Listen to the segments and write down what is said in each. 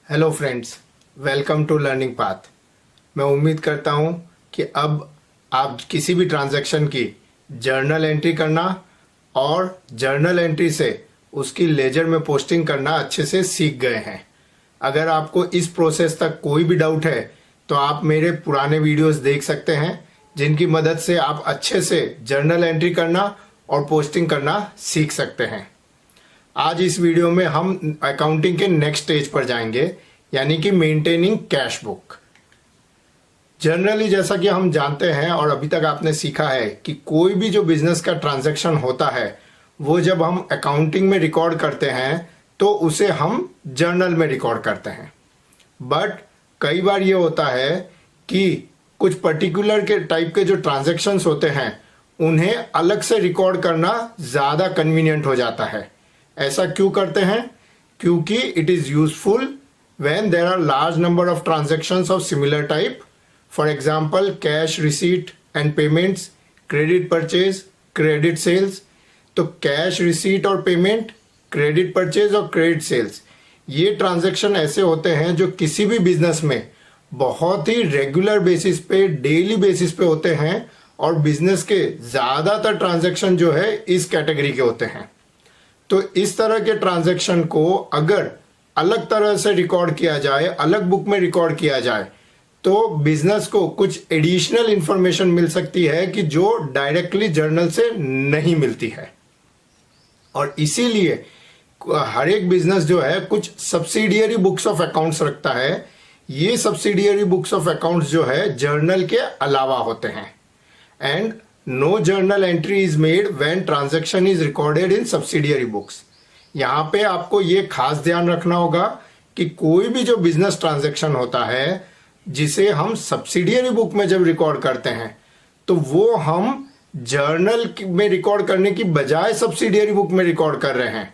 Hello friends, welcome to learning path. मैं उम्मीद करता हूँ कि अब आप किसी भी ट्रांजैक्शन की जर्नल एंट्री करना और जर्नल एंट्री से उसकी लेजर में पोस्टिंग करना अच्छे से सीख गए हैं। अगर आपको इस प्रोसेस तक कोई भी डाउट है तो आप मेरे पुराने वीडियोस देख सकते हैं, जिनकी मदद से आप अच्छे से जर्नल एंट्री करना और पोस्टिंग करना सीख सकते हैं। आज इस वीडियो में हम अकाउंटिंग के नेक्स्ट स्टेज पर जाएंगे, यानी कि मेंटेनिंग कैश बुक। जनरली जैसा कि हम जानते हैं और अभी तक आपने सीखा है कि कोई भी जो बिजनेस का ट्रांजैक्शन होता है वो जब हम अकाउंटिंग में रिकॉर्ड करते हैं तो उसे हम जर्नल में रिकॉर्ड करते हैं। बट कई बार ये होता है कि कुछ पर्टिकुलर के टाइप के जो ट्रांजैक्शंस होते हैं उन्हें अलग से रिकॉर्ड करना ज़्यादा कन्वीनियंट हो जाता है। ऐसा क्यों करते हैं? क्योंकि it is useful when there are large number of transactions of similar type. For example cash receipt and payments, credit purchase, credit sales. तो कैश रिसीट और पेमेंट, क्रेडिट परचेज और क्रेडिट सेल्स, ये ट्रांजैक्शन ऐसे होते हैं जो किसी भी बिजनेस में बहुत ही रेगुलर बेसिस पे, डेली बेसिस पे होते हैं और बिजनेस के ज़्यादातर ट्रांजैक्शन जो है इस कैटेगरी के होते हैं। तो इस तरह के ट्रांजैक्शन को अगर अलग तरह से रिकॉर्ड किया जाए, अलग बुक में रिकॉर्ड किया जाए, तो बिजनेस को कुछ एडिशनल इंफॉर्मेशन मिल सकती है कि जो डायरेक्टली जर्नल से नहीं मिलती है। और इसीलिए हर एक बिजनेस जो है कुछ सब्सिडियरी बुक्स ऑफ अकाउंट्स रखता है। ये सब्सिडियरी बुक्स ऑफ अकाउंट्स जो है जर्नल के अलावा होते हैं। And no journal entry is made when transaction is recorded in subsidiary books। यहाँ पे आपको ये खास ध्यान रखना होगा कि कोई भी जो बिजनेस ट्रांजैक्शन होता है जिसे हम सब्सिडियरी बुक में जब रिकॉर्ड करते हैं तो वो हम जर्नल में रिकॉर्ड करने की बजाय सब्सिडियरी बुक में रिकॉर्ड कर रहे हैं।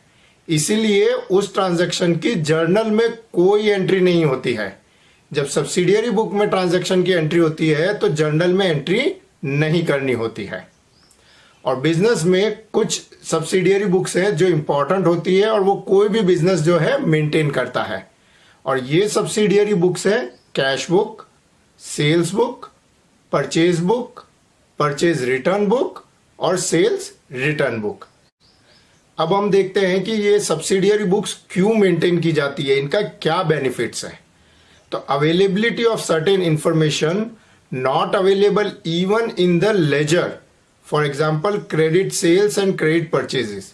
इसीलिए उस ट्रांजैक्शन की जर्नल में कोई एंट्री नहीं होती है। जब सब्सिडियरी बुक में ट्रांजैक्शन की एंट्री होती है तो जर्नल में एंट्री नहीं करनी होती है। और बिजनेस में कुछ सब्सिडियरी बुक्स है जो इंपॉर्टेंट होती है और वो कोई भी बिजनेस जो है मेंटेन करता है। और ये सब्सिडियरी बुक्स है cash book, sales book, purchase book, purchase return book और सेल्स रिटर्न बुक। अब हम देखते हैं कि ये सब्सिडियरी बुक्स क्यों मेंटेन की जाती है, इनका क्या बेनिफिट्स है। तो availability of certain information not available even in the ledger, for example credit sales and credit purchases।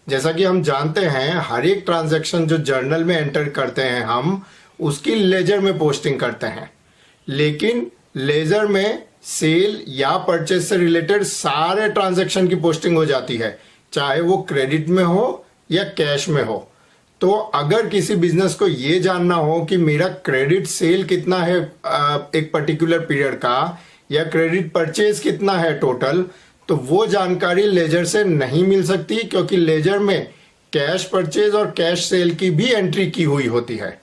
जैसा कि हम जानते हैं हर एक ट्रांजैक्शन जो जर्नल में एंटर करते हैं हम उसकी लेजर में पोस्टिंग करते हैं, लेकिन लेजर में सेल या परचेज से रिलेटेड सारे ट्रांजैक्शन की पोस्टिंग हो जाती है, चाहे वो क्रेडिट में हो या कैश में हो। तो अगर किसी बिजनेस को ये जानना हो कि मेरा क्रेडिट सेल कितना है एक पर्टिकुलर पीरियड का या क्रेडिट परचेज कितना है टोटल, तो वो जानकारी लेजर से नहीं मिल सकती, क्योंकि लेजर में कैश परचेज और कैश सेल की भी एंट्री की हुई होती है।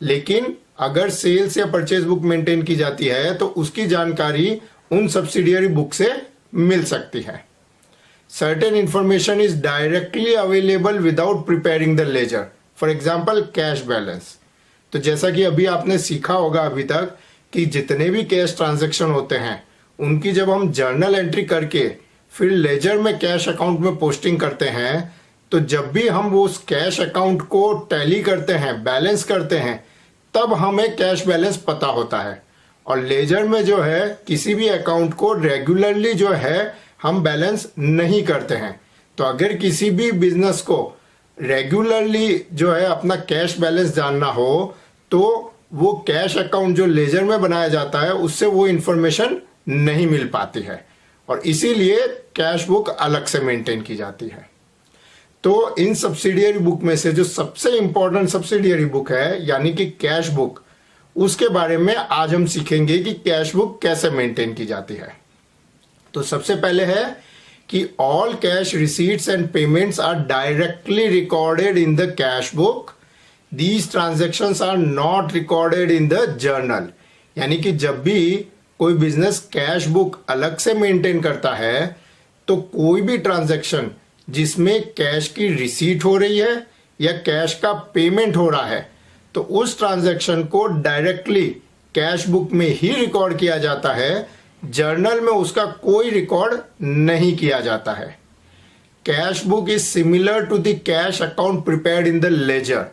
लेकिन अगर सेल्स या परचेज बुक मेंटेन की जाती है तो उसकी जानकारी उन सब्सिडियरी बुक से मिल सकती है। Certain information is directly available without preparing the ledger. For example cash balance. तो जैसा कि अभी आपने सीखा होगा अभी तक कि जितने भी कैश ट्रांजैक्शन होते हैं उनकी जब हम जर्नल एंट्री करके फिर लेजर में कैश अकाउंट में पोस्टिंग करते हैं, तो जब भी हम वो उस कैश अकाउंट को टैली करते हैं, बैलेंस करते हैं, तब हमें कैश बैलेंस पता होता है। और लेजर में जो है किसी भी अकाउंट को रेगुलरली जो है हम बैलेंस नहीं करते हैं। तो अगर किसी भी बिजनेस को रेगुलरली जो है अपना कैश बैलेंस जानना हो तो वो कैश अकाउंट जो लेजर में बनाया जाता है उससे वो इंफॉर्मेशन नहीं मिल पाती है, और इसीलिए कैश बुक अलग से मेंटेन की जाती है। तो इन सब्सिडियरी बुक में से जो सबसे इंपॉर्टेंट सब्सिडियरी बुक है यानी कि कैश बुक, उसके बारे में आज हम सीखेंगे कि कैश बुक कैसे मेंटेन की जाती है। तो सबसे पहले है कि all cash receipts and payments are directly recorded in the cash book. These transactions are not recorded in the journal. यानी कि जब भी कोई बिजनेस कैश बुक अलग से मेंटेन करता है तो कोई भी ट्रांजैक्शन जिसमें कैश की रिसीट हो रही है या कैश का पेमेंट हो रहा है तो उस ट्रांजैक्शन को डायरेक्टली कैश बुक में ही रिकॉर्ड किया जाता है, जर्नल में उसका कोई रिकॉर्ड नहीं किया जाता है। Cash book is similar to the cash account prepared in the ledger.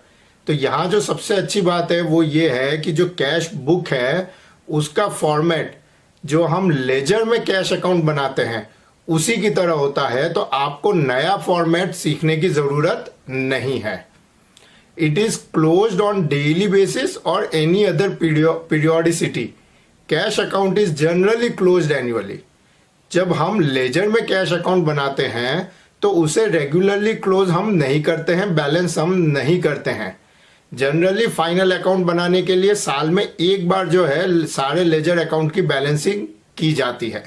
तो यहाँ जो सबसे अच्छी बात है वो ये है कि जो कैश बुक है उसका फॉर्मेट जो हम लेजर में कैश अकाउंट बनाते हैं उसी की तरह होता है, तो आपको नया फॉर्मेट सीखने की जरूरत नहीं है। It is closed on daily basis और any other periodicity. Cash account is generally closed annually. जब हम लेजर में कैश अकाउंट बनाते हैं तो उसे रेगुलरली क्लोज हम नहीं करते हैं, बैलेंस हम नहीं करते हैं। जनरली फाइनल अकाउंट बनाने के लिए साल में एक बार जो है सारे लेजर अकाउंट की बैलेंसिंग की जाती है,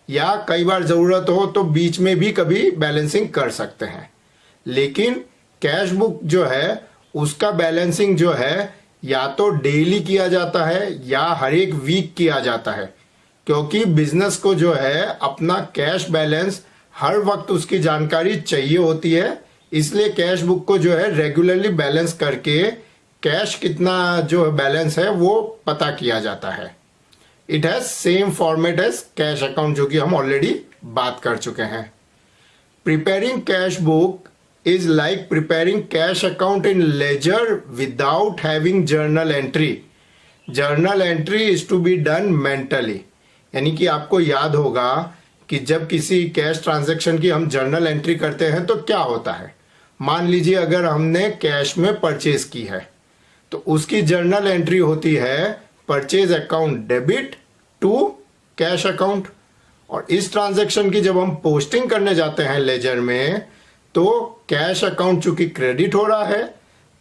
या कई बार जरूरत हो तो बीच में भी कभी बैलेंसिंग कर सकते हैं। लेकिन कैश बुक जो है उसका बैलेंसिंग जो है या तो डेली किया जाता है या हर एक वीक किया जाता है, क्योंकि बिजनेस को जो है अपना कैश बैलेंस हर वक्त उसकी जानकारी चाहिए होती है। इसलिए कैश बुक को जो है रेगुलरली बैलेंस करके कैश कितना जो बैलेंस है वो पता किया जाता है। It has same format as cash account, जो कि हम ऑलरेडी बात कर चुके हैं। Preparing cash book is like preparing cash account in ledger without having journal entry. Journal entry is to be done mentally. यानी कि आपको याद होगा कि जब किसी कैश ट्रांजैक्शन की हम जर्नल एंट्री करते हैं तो क्या होता है। मान लीजिए अगर हमने कैश में परचेज की है तो उसकी जर्नल एंट्री होती है purchase account debit to cash account. और इस ट्रांजैक्शन की जब हम पोस्टिंग करने जाते हैं लेजर में तो कैश अकाउंट चूंकि क्रेडिट हो रहा है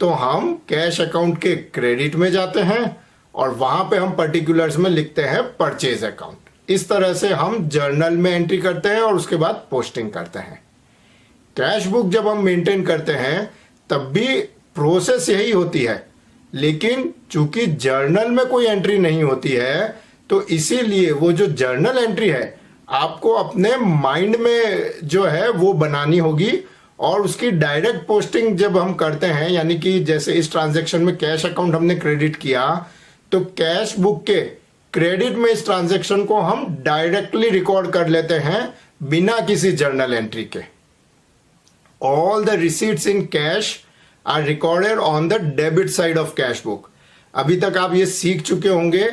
तो हम कैश अकाउंट के क्रेडिट में जाते हैं और वहां पे हम पर्टिकुलर्स में लिखते हैं परचेज अकाउंट। इस तरह से हम जर्नल में एंट्री करते हैं और उसके बाद पोस्टिंग करते हैं। कैश बुक जब हम मेंटेन करते हैं तब भी प्रोसेस यही होती है, लेकिन चूंकि जर्नल में कोई एंट्री नहीं होती है तो इसीलिए वो जो जर्नल एंट्री है आपको अपने माइंड में जो है वो बनानी होगी। और उसकी डायरेक्ट पोस्टिंग जब हम करते हैं, यानी कि जैसे इस ट्रांजैक्शन में कैश अकाउंट हमने क्रेडिट किया तो कैश बुक के क्रेडिट में इस ट्रांजैक्शन को हम डायरेक्टली रिकॉर्ड कर लेते हैं बिना किसी जर्नल एंट्री के। All the receipts in cash are recorded on the debit side of cash book. अभी तक आप ये सीख चुके होंगे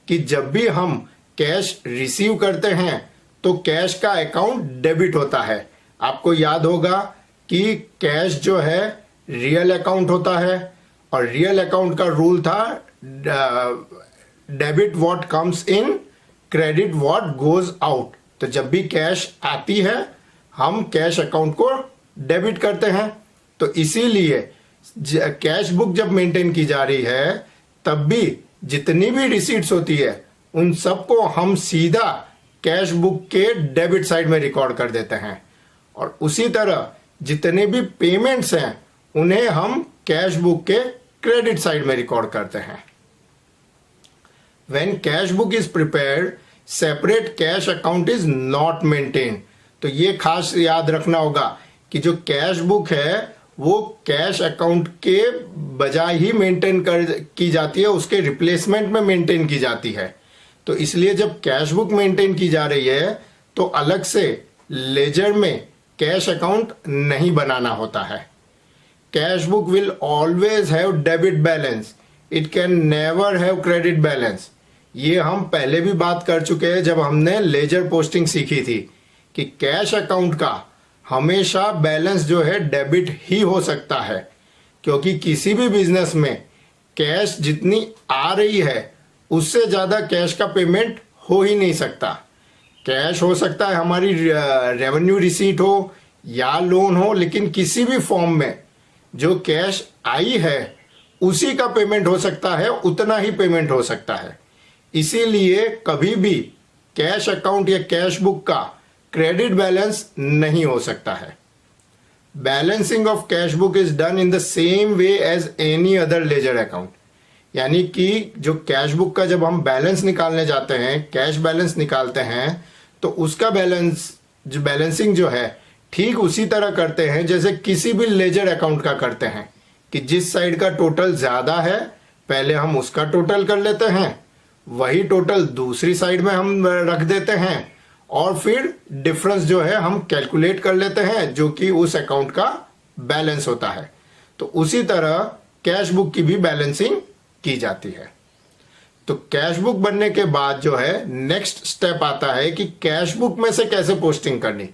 कि जब भी हम कैश रिसीव करते हैं तो कैश का अकाउंट डेबिट होता है। आपको याद होगा कि कैश जो है रियल अकाउंट होता है और रियल अकाउंट का रूल था debit what comes in, credit what goes out. तो जब भी कैश आती है हम कैश अकाउंट को डेबिट करते हैं। तो इसीलिए कैश बुक जब मेंटेन की जा रही है तब भी जितनी भी रिसीट्स होती है उन सबको हम सीधा कैश बुक के डेबिट साइड में रिकॉर्ड कर देते हैं। और उसी तरह जितने भी पेमेंट्स हैं उन्हें हम कैश बुक के क्रेडिट साइड में रिकॉर्ड करते हैं। When cash book is prepared, separate cash account is not maintained. तो ये खास याद रखना होगा कि जो कैश बुक है वो कैश अकाउंट के बजाय ही मेंटेन की जाती है, उसके रिप्लेसमेंट में मेंटेन की जाती है। तो इसलिए जब कैश बुक मेंटेन की जा रही है तो अलग से लेजर में कैश अकाउंट नहीं बनाना होता है। Cash book will always have debit balance, it can never have credit balance. ये हम पहले भी बात कर चुके हैं जब हमने लेजर पोस्टिंग सीखी थी कि कैश अकाउंट का हमेशा बैलेंस जो है डेबिट ही हो सकता है, क्योंकि किसी भी बिजनेस में कैश जितनी आ रही है उससे ज्यादा कैश का पेमेंट हो ही नहीं सकता। कैश हो सकता है हमारी रेवेन्यू रिसीट हो या लोन हो, लेकिन किसी भी फॉर्म में जो कैश आई है उसी का पेमेंट हो सकता है, उतना ही पेमेंट हो सकता है। इसीलिए कभी भी कैश अकाउंट या कैश बुक का क्रेडिट बैलेंस नहीं हो सकता है। Balancing of cash book is done in the same way as any other ledger account. यानी कि जो कैश बुक का जब हम बैलेंस निकालने जाते हैं, कैश बैलेंस निकालते हैं, तो उसका बैलेंसिंग जो है ठीक उसी तरह करते हैं जैसे किसी भी लेजर अकाउंट का करते हैं। कि जिस साइड का टोटल ज्यादा है पहले हम उसका टोटल कर लेते हैं, वही टोटल दूसरी साइड में हम रख देते हैं और फिर डिफरेंस जो है हम कैलकुलेट कर लेते हैं जो कि उस अकाउंट का बैलेंस होता है। तो उसी तरह कैश बुक की भी बैलेंसिंग की जाती है। तो कैश बुक बनने के बाद जो है नेक्स्ट स्टेप आता है कि कैश बुक में से कैसे पोस्टिंग करनी,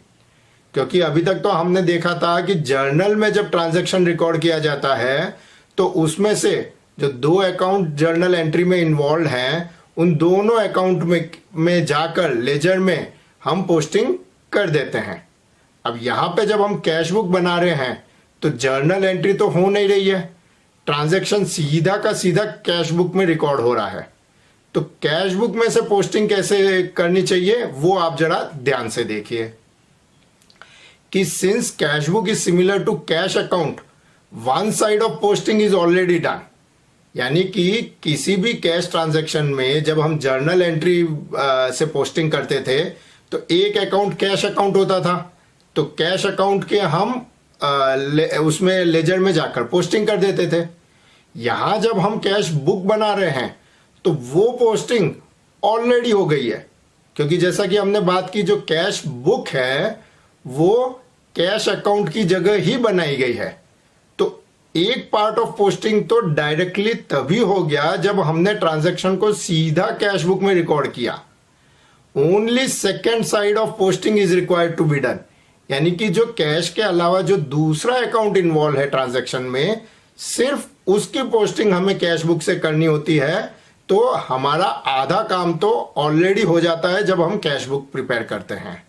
क्योंकि अभी तक तो हमने देखा था कि जर्नल में जब ट्रांजैक्शन रिकॉर्ड किया जाता है तो उसमें से जो दो अकाउंट जर्नल एंट्री में इन्वॉल्व हैं उन दोनों अकाउंट में जाकर लेजर में हम पोस्टिंग कर देते हैं। अब यहां पे जब हम कैश बुक बना रहे हैं तो जर्नल एंट्री तो हो नहीं रही है, ट्रांजैक्शन सीधा का सीधा कैश बुक में रिकॉर्ड हो रहा है। तो कैश बुक में से पोस्टिंग कैसे करनी चाहिए वो आप जरा ध्यान से देखिए कि since cash book is similar to cash account, one side of posting is already done. यानी कि किसी भी कैश ट्रांजैक्शन में जब हम जर्नल एंट्री से पोस्टिंग करते थे तो एक अकाउंट कैश अकाउंट होता था, तो कैश अकाउंट के हम उसमें लेजर में जाकर पोस्टिंग कर देते थे। यहां जब हम कैश बुक बना रहे हैं तो वो पोस्टिंग ऑलरेडी हो गई है, क्योंकि जैसा कि हमने बात की जो कैश बुक है वो कैश अकाउंट की जगह ही बनाई गई है। तो एक पार्ट ऑफ पोस्टिंग तो डायरेक्टली तभी हो गया जब हमने ट्रांजैक्शन को सीधा कैश बुक में रिकॉर्ड किया। Only second side of posting is required to be done, यानी कि जो कैश के अलावा जो दूसरा अकाउंट इन्वॉल्व है ट्रांजैक्शन में, सिर्फ उसकी पोस्टिंग हमें कैश बुक से करनी होती है। तो हमारा आधा काम तो ऑलरेडी हो जाता है जब हम कैश बुक प्रिपेयर करते हैं।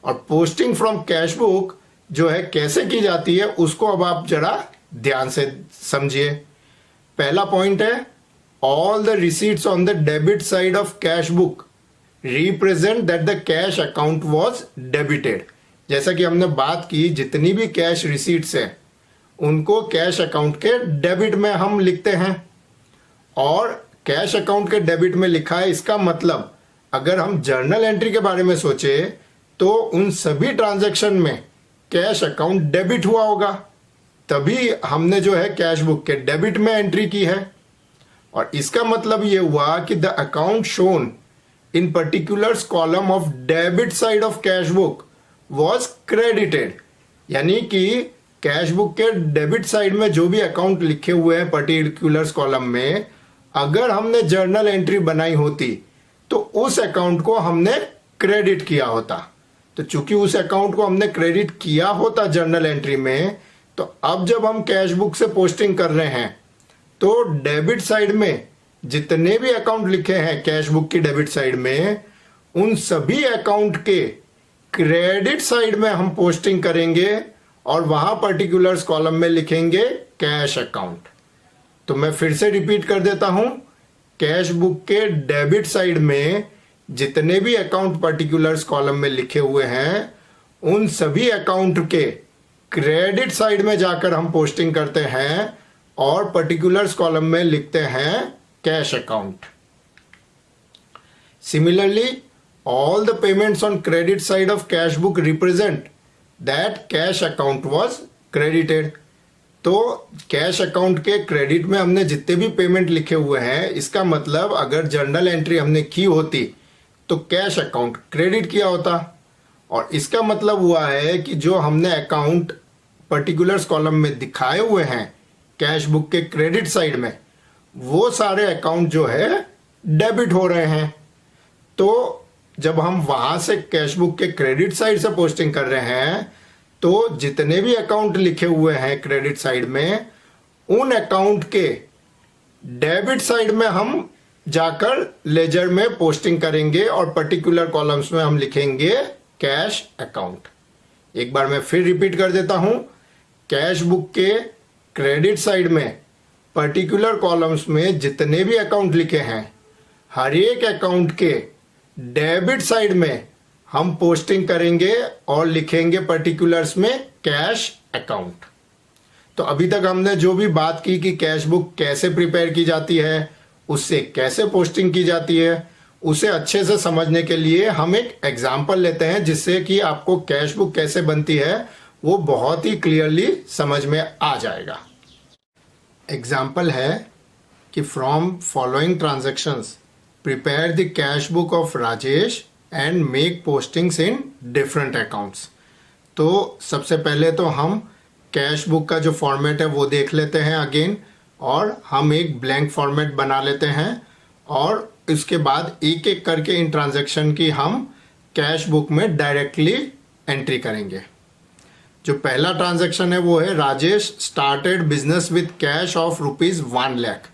और पोस्टिंग फ्रॉम कैश बुक जो है कैसे की जाती है उसको अब आप जरा ध्यान से समझिए। पहला पॉइंट है, all the receipts on the debit side of cash book represent that the cash account was debited. जैसा कि हमने बात की, जितनी भी कैश रिसीट्स है उनको कैश अकाउंट के डेबिट में हम लिखते हैं। और कैश अकाउंट के डेबिट में लिखा है, इसका मतलब अगर हम जर्नल एंट्री के बारे में सोचे तो उन सभी ट्रांजैक्शन में कैश अकाउंट डेबिट हुआ होगा, तभी हमने जो है कैश बुक के डेबिट में एंट्री की है। और इसका मतलब ये हुआ कि the account shown in particulars column of debit side of cash book was credited. यानी कि कैश बुक के डेबिट साइड में जो भी अकाउंट लिखे हुए हैं पर्टिकुलर्स कॉलम में, अगर हमने जर्नल एंट्री बनाई होती तो उस अकाउंट को हमने क्रेडिट किया होता। तो चूंकि उस अकाउंट को हमने क्रेडिट किया होता जर्नल एंट्री में, तो अब जब हम कैश बुक से पोस्टिंग कर रहे हैं तो डेबिट साइड में जितने भी अकाउंट लिखे हैं कैश बुक की डेबिट साइड में, उन सभी अकाउंट के क्रेडिट साइड में हम पोस्टिंग करेंगे और वहां पर्टिकुलर्स कॉलम में लिखेंगे कैश अकाउंट। तो मैं फिर से रिपीट कर देता हूं, कैश बुक के डेबिट साइड में जितने भी अकाउंट पर्टिकुलर्स कॉलम में लिखे हुए हैं उन सभी अकाउंट के क्रेडिट साइड में जाकर हम पोस्टिंग करते हैं और पर्टिकुलर्स कॉलम में लिखते हैं cash account. Similarly, all the payments on credit side of cash book represent that cash account was credited। तो कैश अकाउंट के क्रेडिट में हमने जितने भी पेमेंट लिखे हुए हैं, इसका मतलब अगर जर्नल एंट्री हमने की होती तो कैश अकाउंट क्रेडिट किया होता। और इसका मतलब हुआ है कि जो हमने अकाउंट पर्टिकुलर्स कॉलम में दिखाए हुए हैं कैश बुक के क्रेडिट साइड में, वो सारे अकाउंट जो है डेबिट हो रहे हैं। तो जब हम वहां से कैश बुक के क्रेडिट साइड से पोस्टिंग कर रहे हैं तो जितने भी अकाउंट लिखे हुए हैं क्रेडिट साइड में, उन अकाउंट के डेबिट साइड में हम जाकर लेजर में पोस्टिंग करेंगे और पर्टिकुलर कॉलम्स में हम लिखेंगे कैश अकाउंट। एक बार मैं फिर रिपीट कर देता हूं, कैश बुक के क्रेडिट साइड में पर्टिकुलर कॉलम्स में जितने भी अकाउंट लिखे हैं, हर एक अकाउंट के डेबिट साइड में हम पोस्टिंग करेंगे और लिखेंगे पर्टिकुलर्स में कैश अकाउंट। तो अभी तक हमने जो भी बात की कि कैश बुक कैसे प्रिपेयर की जाती है, उससे कैसे पोस्टिंग की जाती है, उसे अच्छे से समझने के लिए हम एक एग्जाम्पल लेते हैं जिससे कि आपको कैश बुक कैसे बनती है वो बहुत ही क्लियरली समझ में आ जाएगा। एग्जाम्पल है कि from following transactions prepare the cash book of Rajesh and make postings in different accounts. तो सबसे पहले तो हम कैश बुक का जो फॉर्मेट है वो देख लेते हैं अगेन, और हम एक ब्लैंक फॉर्मेट बना लेते हैं और इसके बाद एक एक करके इन ट्रांजैक्शन की हम कैश बुक में डायरेक्टली एंट्री करेंगे। जो पहला ट्रांजैक्शन है वो है Rajesh started business with cash of ₹1,00,000।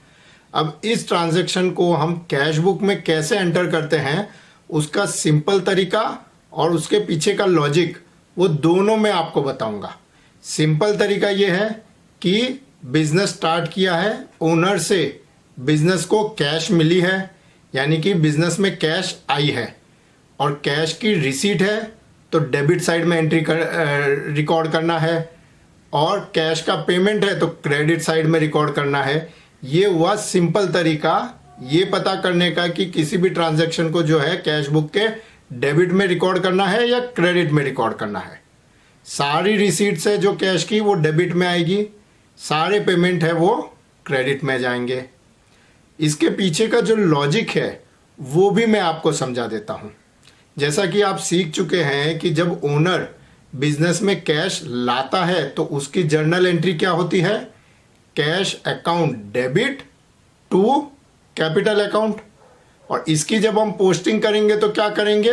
अब इस ट्रांजैक्शन को हम कैश बुक में कैसे एंटर करते हैं उसका सिंपल तरीका और उसके पीछे का लॉजिक वो दोनों मैं आपको बताऊंगा। सिंपल तरीका ये है कि बिजनेस स्टार्ट किया है, ओनर से बिजनेस को कैश मिली है, यानी कि बिजनेस में कैश आई है और कैश की रिसीट है तो डेबिट साइड में एंट्री रिकॉर्ड करना है, और कैश का पेमेंट है तो क्रेडिट साइड में रिकॉर्ड करना है। ये हुआ सिंपल तरीका ये पता करने का कि किसी भी ट्रांजैक्शन को जो है कैश बुक के डेबिट में रिकॉर्ड करना है या क्रेडिट में रिकॉर्ड करना है। सारी रिसीट्स है जो कैश की वो डेबिट में आएगी, सारे पेमेंट है वो क्रेडिट में जाएंगे। इसके पीछे का जो लॉजिक है वो भी मैं आपको समझा देता हूँ। जैसा कि आप सीख चुके हैं कि जब ओनर बिजनेस में कैश लाता है तो उसकी जर्नल एंट्री क्या होती है, cash account debit to capital account. और इसकी जब हम पोस्टिंग करेंगे तो क्या करेंगे,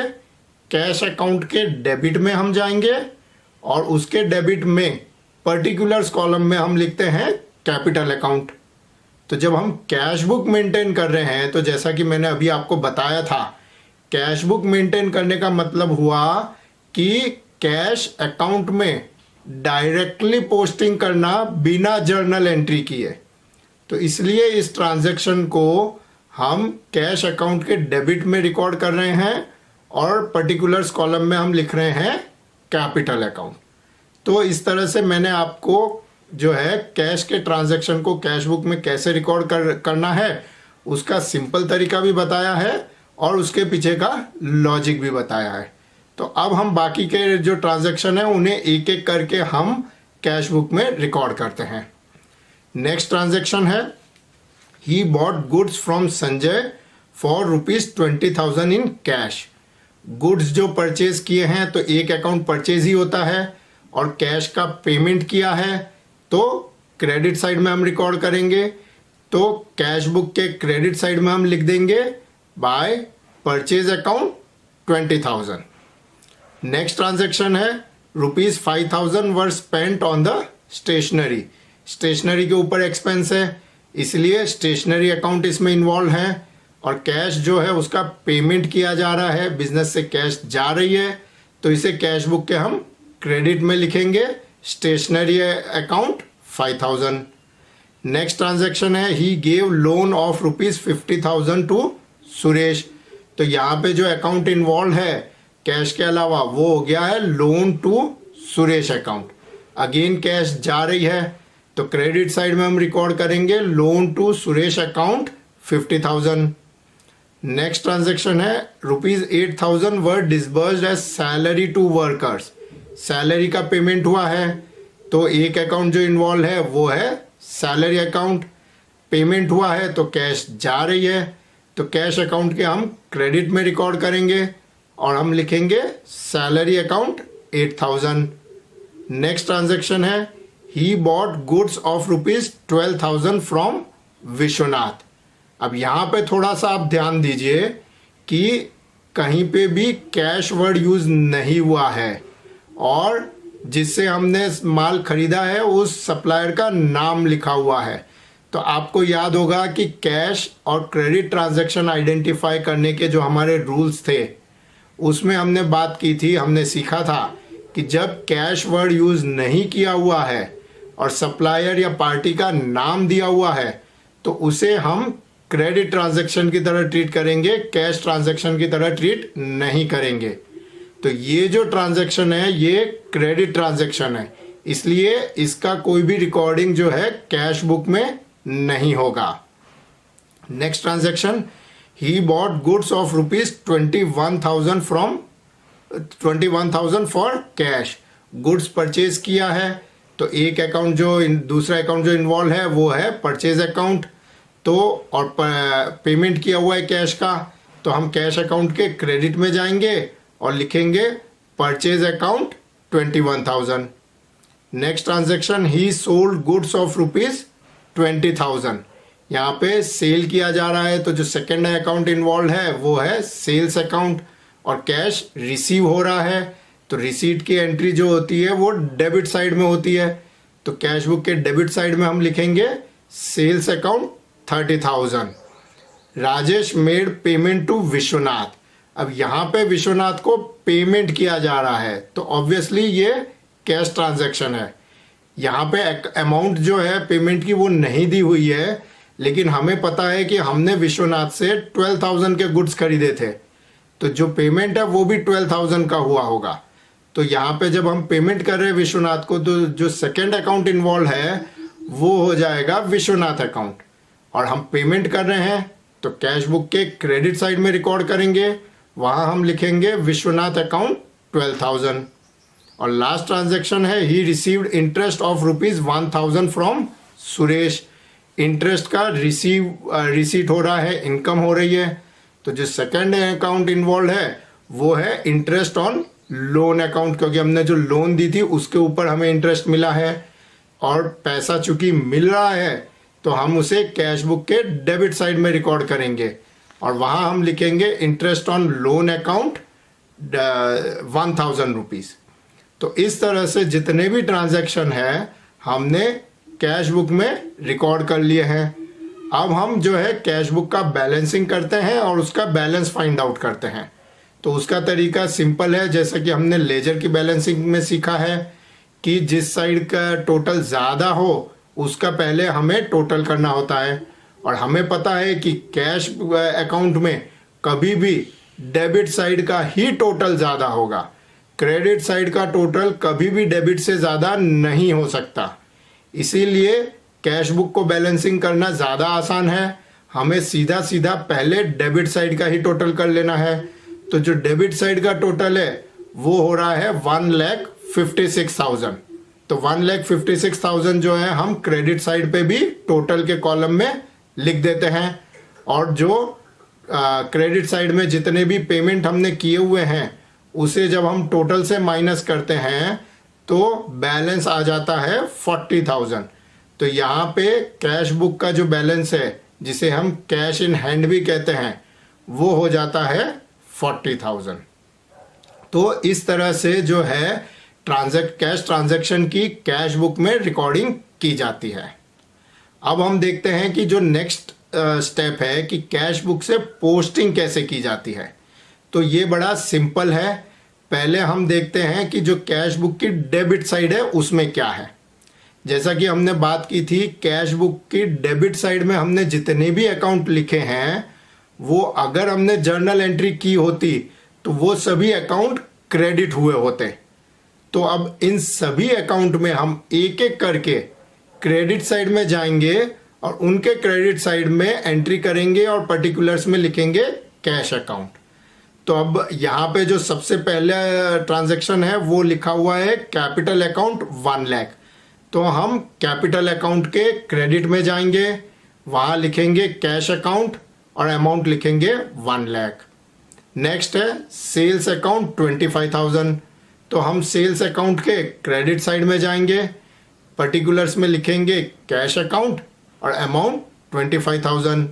कैश अकाउंट के डेबिट में हम जाएंगे और उसके डेबिट में पर्टिकुलर्स कॉलम में हम लिखते हैं कैपिटल अकाउंट। तो जब हम कैश बुक मेंटेन कर रहे हैं तो जैसा कि मैंने अभी आपको बताया था, कैश बुक मेंटेन करने का मतलब हुआ कि कैश अकाउंट में डायरेक्टली पोस्टिंग करना बिना जर्नल एंट्री किए। तो इसलिए इस ट्रांजैक्शन को हम कैश अकाउंट के डेबिट में रिकॉर्ड कर रहे हैं और पर्टिकुलर्स कॉलम में हम लिख रहे हैं कैपिटल अकाउंट। तो इस तरह से मैंने आपको जो है कैश के ट्रांजैक्शन को कैश बुक में कैसे रिकॉर्ड करना है उसका सिंपल तरीका भी बताया है और उसके पीछे का लॉजिक भी बताया है। तो अब हम बाकी के जो ट्रांजैक्शन है उन्हें एक एक करके हम कैश बुक में रिकॉर्ड करते हैं। नेक्स्ट ट्रांजैक्शन है he bought goods from Sanjay for ₹20,000 in cash. Goods जो परचेज किए हैं तो एक अकाउंट परचेज ही होता है और कैश का पेमेंट किया है तो क्रेडिट साइड में हम रिकॉर्ड करेंगे। तो कैश बुक के क्रेडिट साइड में हम लिख देंगे by purchase account 20,000। Next transaction है ₹5,000 were spent on the stationery. Stationery के ऊपर एक्सपेंस है इसलिए स्टेशनरी अकाउंट इसमें इन्वॉल्व है और कैश जो है उसका पेमेंट किया जा रहा है, बिजनेस से कैश जा रही है तो इसे कैश बुक के हम क्रेडिट में लिखेंगे स्टेशनरी अकाउंट 5,000। नेक्स्ट ट्रांजैक्शन है he gave loan of ₹50,000 to Suresh. तो यहाँ पे जो अकाउंट इन्वॉल्व है कैश के अलावा वो हो गया है loan to Suresh account. Again cash जा रही है तो क्रेडिट साइड में हम रिकॉर्ड करेंगे loan to Suresh account 50,000। Next transaction है ₹8,000 were disbursed as salary to workers. Salary का पेमेंट हुआ है तो एक अकाउंट जो इन्वॉल्व है वो है सैलरी अकाउंट। पेमेंट हुआ है तो कैश जा रही है तो कैश अकाउंट के हम क्रेडिट में रिकॉर्ड करेंगे और हम लिखेंगे सैलरी अकाउंट 8,000। नेक्स्ट ट्रांजैक्शन है he bought goods of ₹12,000 from Vishwanath. अब यहाँ पे थोड़ा सा आप ध्यान दीजिए कि कहीं पे भी कैश वर्ड यूज नहीं हुआ है और जिससे हमने माल खरीदा है उस सप्लायर का नाम लिखा हुआ है। तो आपको याद होगा कि कैश और क्रेडिट ट्रांजैक्शन आइडेंटिफाई करने के जो हमारे रूल्स थे उसमें हमने बात की थी, हमने सीखा था कि जब कैश वर्ड यूज नहीं किया हुआ है और सप्लायर या पार्टी का नाम दिया हुआ है तो उसे हम क्रेडिट ट्रांजैक्शन की तरह ट्रीट करेंगे, कैश ट्रांजैक्शन की तरह ट्रीट नहीं करेंगे। तो ये जो ट्रांजैक्शन है ये क्रेडिट ट्रांजैक्शन है इसलिए इसका कोई भी रिकॉर्डिंग जो है कैश बुक में नहीं होगा। Next transaction he bought goods of ₹21,000 for cash. Goods purchase किया है तो एक अकाउंट जो दूसरा अकाउंट जो इन्वॉल्व है वो है परचेज अकाउंट। तो और पेमेंट किया हुआ है कैश का, तो हम कैश अकाउंट के क्रेडिट में जाएंगे और लिखेंगे purchase account 21,000। Next transaction, he sold goods of ₹20,000। यहाँ पे सेल किया जा रहा है, तो जो सेकेंड अकाउंट इन्वॉल्व है वो है सेल्स अकाउंट, और कैश रिसीव हो रहा है। तो रिसीट की एंट्री जो होती है वो डेबिट साइड में होती है, तो कैश बुक के डेबिट साइड में हम लिखेंगे sales account 30,000। Rajesh made payment to Vishwanath. अब यहाँ पे विश्वनाथ को पेमेंट किया जा रहा है, तो ऑब्वियसली ये कैश ट्रांजैक्शन है। यहाँ पे अमाउंट जो है पेमेंट की वो नहीं दी हुई है, लेकिन हमें पता है कि हमने विश्वनाथ से 12,000 के गुड्स खरीदे थे, तो जो पेमेंट है वो भी 12,000 का हुआ होगा। तो यहाँ पे जब हम पेमेंट कर रहे हैं विश्वनाथ को, तो जो सेकेंड अकाउंट इन्वॉल्व है वो हो जाएगा विश्वनाथ अकाउंट, और हम पेमेंट कर रहे हैं तो कैश बुक के क्रेडिट साइड में रिकॉर्ड करेंगे, वहाँ हम लिखेंगे विश्वनाथ अकाउंट 12,000। और लास्ट ट्रांजैक्शन है, he received interest of ₹1,000 from Suresh. Interest का रिसीट हो रहा है, इनकम हो रही है। तो जो सेकंड अकाउंट इन्वॉल्व है वो है इंटरेस्ट ऑन लोन अकाउंट, क्योंकि हमने जो लोन दी थी उसके ऊपर हमें इंटरेस्ट मिला है, और पैसा चूंकि मिल रहा है तो हम उसे कैश बुक के डेबिट साइड में रिकॉर्ड करेंगे, और वहाँ हम लिखेंगे interest on loan account 1,000 rupees. तो इस तरह से जितने भी ट्रांजैक्शन है हमने कैश बुक में रिकॉर्ड कर लिए हैं। अब हम जो है कैश बुक का बैलेंसिंग करते हैं और उसका बैलेंस फाइंड आउट करते हैं। तो उसका तरीका सिंपल है, जैसा कि हमने लेजर की बैलेंसिंग में सीखा है कि जिस साइड का टोटल ज़्यादा हो उसका पहले हमें टोटल करना होता है, और हमें पता है कि कैश अकाउंट में कभी भी डेबिट साइड का ही टोटल ज़्यादा होगा, क्रेडिट साइड का टोटल कभी भी डेबिट से ज़्यादा नहीं हो सकता। इसीलिए कैश बुक को बैलेंसिंग करना ज़्यादा आसान है, हमें सीधा सीधा पहले डेबिट साइड का ही टोटल कर लेना है। तो जो डेबिट साइड का टोटल है वो हो रहा है 1,56,000। तो 1,56,000 जो है हम क्रेडिट साइड पे भी टोटल के कॉलम में लिख देते हैं, और जो क्रेडिट साइड में जितने भी पेमेंट हमने किए हुए हैं उसे जब हम टोटल से माइनस करते हैं तो बैलेंस आ जाता है 40,000। तो यहाँ पे कैश बुक का जो बैलेंस है, जिसे हम कैश इन हैंड भी कहते हैं, वो हो जाता है 40,000। तो इस तरह से जो है कैश ट्रांजैक्शन की कैश बुक में रिकॉर्डिंग की जाती है। अब हम देखते हैं कि जो नेक्स्ट स्टेप है कि कैश बुक से पोस्टिंग कैसे की जाती है। तो ये बड़ा सिंपल है। पहले हम देखते हैं कि जो कैश बुक की डेबिट साइड है उसमें क्या है। जैसा कि हमने बात की थी, कैश बुक की डेबिट साइड में हमने जितने भी अकाउंट लिखे हैं वो अगर हमने जर्नल एंट्री की होती तो वो सभी अकाउंट क्रेडिट हुए होते। तो अब इन सभी अकाउंट में हम एक एक करके क्रेडिट साइड में जाएंगे और उनके क्रेडिट साइड में एंट्री करेंगे और पर्टिकुलर्स में लिखेंगे कैश अकाउंट। तो अब यहाँ पे जो सबसे पहले ट्रांजैक्शन है वो लिखा हुआ है कैपिटल अकाउंट 1 लाख। तो हम कैपिटल अकाउंट के क्रेडिट में जाएंगे, वहाँ लिखेंगे कैश अकाउंट और अमाउंट लिखेंगे 1 लाख। नेक्स्ट है सेल्स अकाउंट 25,000। तो हम सेल्स अकाउंट के क्रेडिट साइड में जाएंगे, पर्टिकुलर्स में लिखेंगे कैश अकाउंट और अमाउंट 25,000।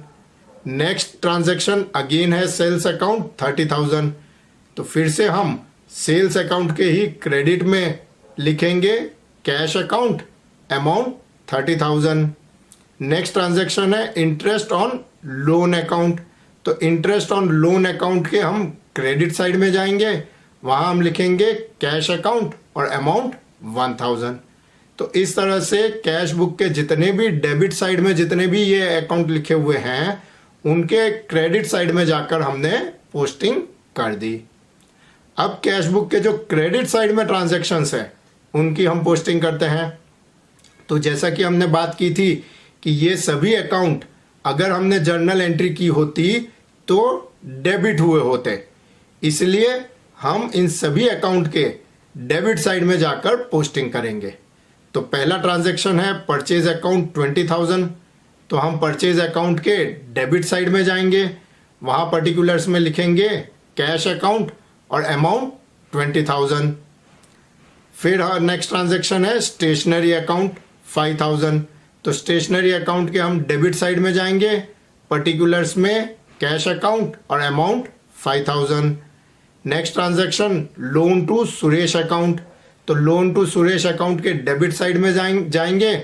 नेक्स्ट ट्रांजैक्शन अगेन है सेल्स अकाउंट 30,000। तो फिर से हम सेल्स अकाउंट के ही क्रेडिट में लिखेंगे cash account amount 30,000। Next transaction है इंटरेस्ट ऑन लोन अकाउंट। तो इंटरेस्ट ऑन लोन अकाउंट के हम क्रेडिट साइड में जाएंगे, वहाँ हम लिखेंगे कैश अकाउंट और अमाउंट 1,000। तो इस तरह से कैश बुक के जितने भी डेबिट साइड में जितने भी ये अकाउंट लिखे हुए हैं उनके क्रेडिट साइड में जाकर हमने पोस्टिंग कर दी। अब कैश बुक के जो क्रेडिट साइड में ट्रांजैक्शंस हैं उनकी हम पोस्टिंग करते हैं। तो जैसा कि हमने बात की थी कि ये सभी अकाउंट अगर हमने जर्नल एंट्री की होती तो डेबिट हुए होते, इसलिए हम इन सभी अकाउंट के डेबिट साइड में जाकर पोस्टिंग करेंगे। तो पहला ट्रांजैक्शन है परचेज अकाउंट 20,000, तो हम परचेज अकाउंट के डेबिट साइड में जाएंगे, वहाँ पर्टिकुलर्स में लिखेंगे कैश अकाउंट और अमाउंट 20,000। फिर नेक्स्ट ट्रांजैक्शन है स्टेशनरी अकाउंट 5,000, तो स्टेशनरी अकाउंट के हम डेबिट साइड में जाएंगे, पर्टिकुलर्स में कैश अकाउंट और amount 5,000। Next transaction loan to Suresh account, तो लोन टू सुरेश अकाउंट के डेबिट साइड में जाएंगे,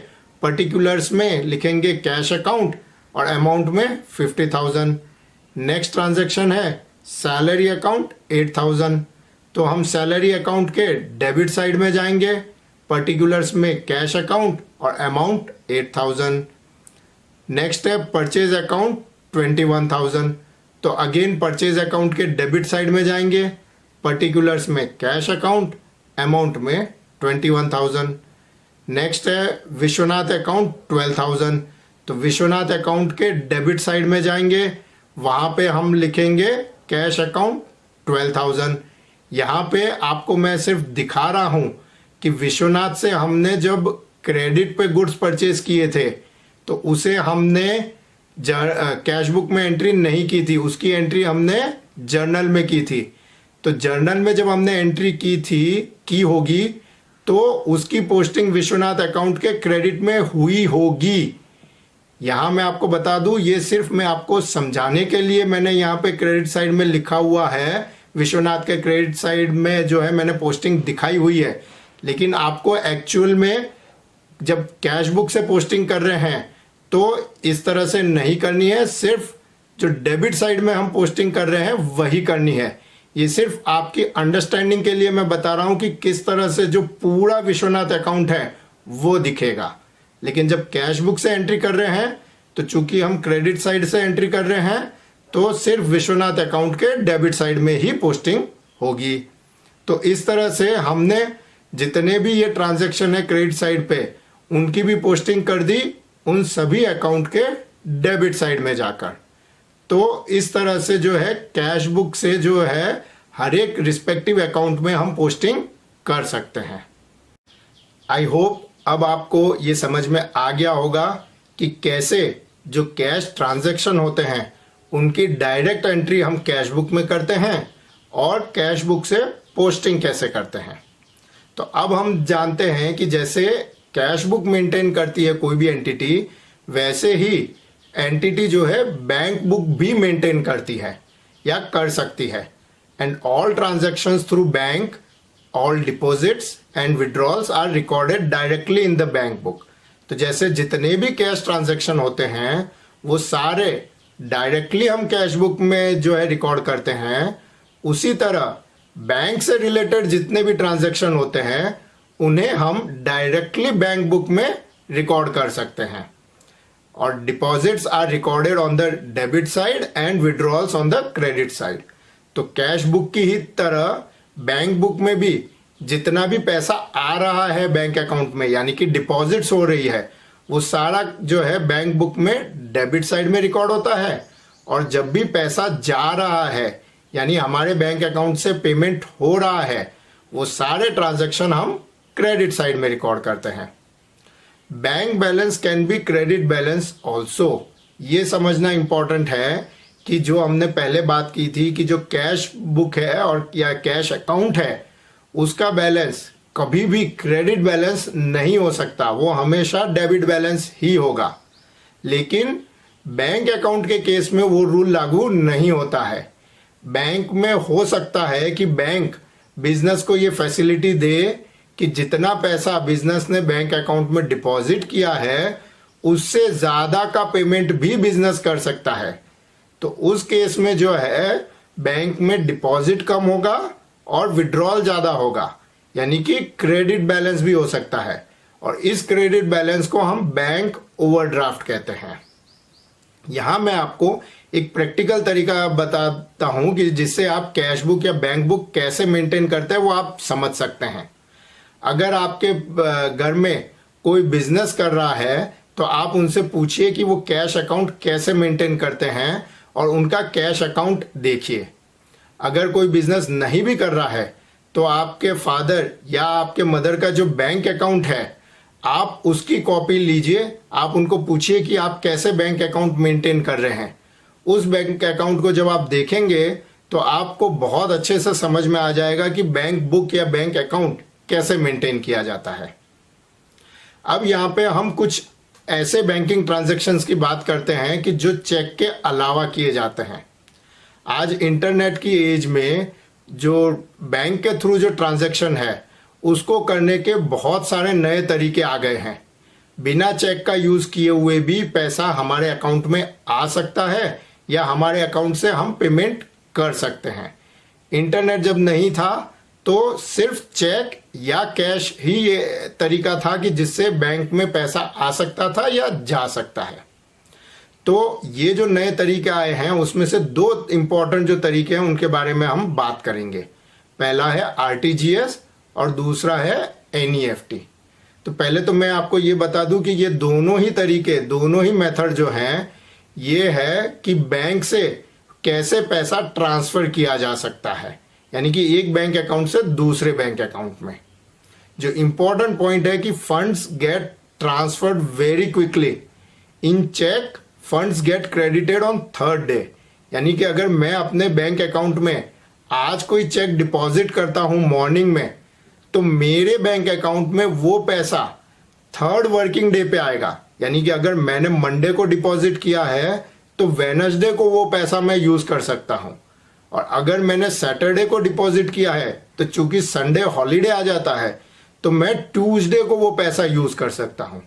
पर्टिकुलर्स में लिखेंगे कैश अकाउंट और अमाउंट में 50,000। नेक्स्ट ट्रांजैक्शन है सैलरी अकाउंट 8,000, तो हम सैलरी अकाउंट के डेबिट साइड में जाएंगे, पर्टिकुलर्स में कैश अकाउंट और अमाउंट 8,000। नेक्स्ट है परचेज अकाउंट 21,000, तो अगेन परचेज अकाउंट के डेबिट साइड में जाएंगे, पर्टिकुलर्स में कैश अकाउंट, अमाउंट में 21,000। नेक्स्ट है विश्वनाथ अकाउंट 12,000, तो विश्वनाथ अकाउंट के डेबिट साइड में जाएंगे, वहाँ पे हम लिखेंगे कैश अकाउंट 12,000। यहाँ पे आपको मैं सिर्फ दिखा रहा हूँ कि विश्वनाथ से हमने जब क्रेडिट पे गुड्स परचेज किए थे तो उसे हमने कैश बुक में एंट्री नहीं की थी, उसकी एंट्री हमने जर्नल में की थी। तो जर्नल में जब हमने एंट्री की होगी तो उसकी पोस्टिंग विश्वनाथ अकाउंट के क्रेडिट में हुई होगी। यहाँ मैं आपको बता दूं, ये सिर्फ मैं आपको समझाने के लिए मैंने यहाँ पे क्रेडिट साइड में लिखा हुआ है, विश्वनाथ के क्रेडिट साइड में जो है मैंने पोस्टिंग दिखाई हुई है, लेकिन आपको एक्चुअल में जब कैश बुक से पोस्टिंग कर रहे हैं तो इस तरह से नहीं करनी है, सिर्फ जो डेबिट साइड में हम पोस्टिंग कर रहे हैं वही करनी है। ये सिर्फ आपकी अंडरस्टैंडिंग के लिए मैं बता रहा हूं कि किस तरह से जो पूरा विश्वनाथ अकाउंट है वो दिखेगा। लेकिन जब कैश बुक से एंट्री कर रहे हैं तो चूंकि हम क्रेडिट साइड से एंट्री कर रहे हैं तो सिर्फ विश्वनाथ अकाउंट के डेबिट साइड में ही पोस्टिंग होगी। तो इस तरह से हमने जितने भी ये ट्रांजैक्शन है क्रेडिट साइड पे उनकी भी पोस्टिंग कर दी उन सभी अकाउंट के डेबिट साइड में जाकर। तो इस तरह से जो है कैश बुक से जो है हर एक रिस्पेक्टिव अकाउंट में हम पोस्टिंग कर सकते हैं। आई होप अब आपको ये समझ में आ गया होगा कि कैसे जो कैश ट्रांजैक्शन होते हैं उनकी डायरेक्ट एंट्री हम कैश बुक में करते हैं और कैश बुक से पोस्टिंग कैसे करते हैं। तो अब हम जानते हैं कि जैसे कैश बुक मेंटेन करती है कोई भी एंटिटी, वैसे ही एंटिटी जो है बैंक बुक भी मेंटेन करती है या कर सकती है। And all transactions through bank, all deposits and withdrawals are recorded directly in the bank book. तो जैसे जितने भी कैश ट्रांजैक्शन होते हैं वो सारे डायरेक्टली हम कैश बुक में जो है रिकॉर्ड करते हैं, उसी तरह बैंक से रिलेटेड जितने भी ट्रांजैक्शन होते हैं उन्हें हम डायरेक्टली बैंक बुक में रिकॉर्ड कर सकते हैं। और deposits are recorded on the debit side and withdrawals on the credit side. तो कैश बुक की ही तरह बैंक बुक में भी जितना भी पैसा आ रहा है बैंक अकाउंट में यानी कि डिपॉजिट्स हो रही है वो सारा जो है बैंक बुक में डेबिट साइड में रिकॉर्ड होता है, और जब भी पैसा जा रहा है यानी हमारे बैंक अकाउंट से पेमेंट हो रहा है वो सारे ट्रांजैक्शन हम क्रेडिट साइड में रिकॉर्ड करते हैं। Bank balance can be credit balance also. ये समझना इंपॉर्टेंट है कि जो हमने पहले बात की थी कि जो कैश बुक है और या कैश अकाउंट है उसका बैलेंस कभी भी क्रेडिट बैलेंस नहीं हो सकता, वो हमेशा डेबिट बैलेंस ही होगा। लेकिन बैंक अकाउंट के केस में वो रूल लागू नहीं होता है। बैंक में हो सकता है कि बैंक बिजनेस को ये फैसिलिटी दे कि जितना पैसा बिजनेस ने बैंक अकाउंट में डिपॉजिट किया है उससे ज़्यादा का पेमेंट भी बिजनेस कर सकता है। तो उस केस में जो है बैंक में डिपॉजिट कम होगा और विड्रॉल ज़्यादा होगा, यानी कि क्रेडिट बैलेंस भी हो सकता है, और इस क्रेडिट बैलेंस को हम बैंक ओवरड्राफ्ट कहते हैं। यहाँ मैं आपको एक प्रैक्टिकल तरीका बताता हूँ कि जिससे आप कैश बुक या बैंक बुक कैसे मेंटेन करते हैं वो आप समझ सकते हैं। अगर आपके घर में कोई बिजनेस कर रहा है तो आप उनसे पूछिए कि वो कैश अकाउंट कैसे मेंटेन करते हैं और उनका कैश अकाउंट देखिए। अगर कोई बिजनेस नहीं भी कर रहा है तो आपके फादर या आपके मदर का जो बैंक अकाउंट है आप उसकी कॉपी लीजिए, आप उनको पूछिए कि आप कैसे बैंक अकाउंट मेंटेन कर रहे हैं। उस बैंक अकाउंट को जब आप देखेंगे तो आपको बहुत अच्छे से समझ में आ जाएगा कि बैंक बुक या बैंक अकाउंट कैसे मेंटेन किया जाता है। अब यहाँ पे हम कुछ ऐसे बैंकिंग ट्रांजैक्शंस की बात करते हैं कि जो चेक के अलावा किए जाते हैं। आज इंटरनेट की एज में जो बैंक के थ्रू जो ट्रांजैक्शन है उसको करने के बहुत सारे नए तरीके आ गए हैं। बिना चेक का यूज़ किए हुए भी पैसा हमारे अकाउंट में आ सकता है या हमारे अकाउंट से हम पेमेंट कर सकते हैं। इंटरनेट जब नहीं था तो सिर्फ चेक या कैश ही ये तरीका था कि जिससे बैंक में पैसा आ सकता था या जा सकता है। तो ये जो नए तरीके आए हैं उसमें से दो इंपॉर्टेंट जो तरीके हैं उनके बारे में हम बात करेंगे। पहला है आरटीजीएस और दूसरा है एनईएफटी। तो पहले तो मैं आपको ये बता दूं कि ये दोनों ही तरीके, दोनों ही मेथड जो हैं, ये है कि बैंक से कैसे पैसा ट्रांसफर किया जा सकता है, यानी कि एक बैंक अकाउंट से दूसरे बैंक अकाउंट में। जो इंपॉर्टेंट पॉइंट है कि funds get transferred very quickly. In cheque funds get credited on third day, यानी कि अगर मैं अपने बैंक अकाउंट में आज कोई चेक डिपॉजिट करता हूं मॉर्निंग में, तो मेरे बैंक अकाउंट में वो पैसा थर्ड वर्किंग डे पे आएगा। यानी कि अगर मैंने मंडे को डिपॉजिट किया है तो वेडनेसडे को वो पैसा मैं यूज कर सकता हूं, और अगर मैंने सैटरडे को डिपॉजिट किया है तो चूंकि संडे हॉलीडे आ जाता है तो मैं ट्यूसडे को वो पैसा यूज कर सकता हूं।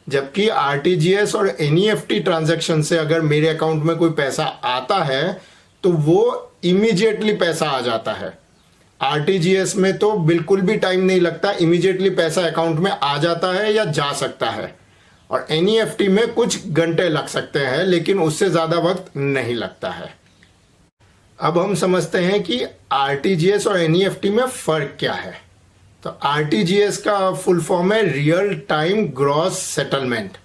जबकि आरटीजीएस और एनईएफटी ट्रांजैक्शन से अगर मेरे अकाउंट में कोई पैसा आता है तो वो इमीडिएटली पैसा आ जाता है। आरटीजीएस में तो बिल्कुल भी टाइम नहीं लगता, इमीडिएटली पैसा अकाउंट में आ जाता है या जा सकता है। और एनईएफटी में कुछ घंटे लग सकते हैं, लेकिन उससे ज्यादा वक्त नहीं लगता है। अब हम समझते हैं कि आरटीजीएस और एनईएफटी में फर्क क्या है। तो आरटीजीएस का फुल फॉर्म है रियल टाइम ग्रॉस सेटलमेंट।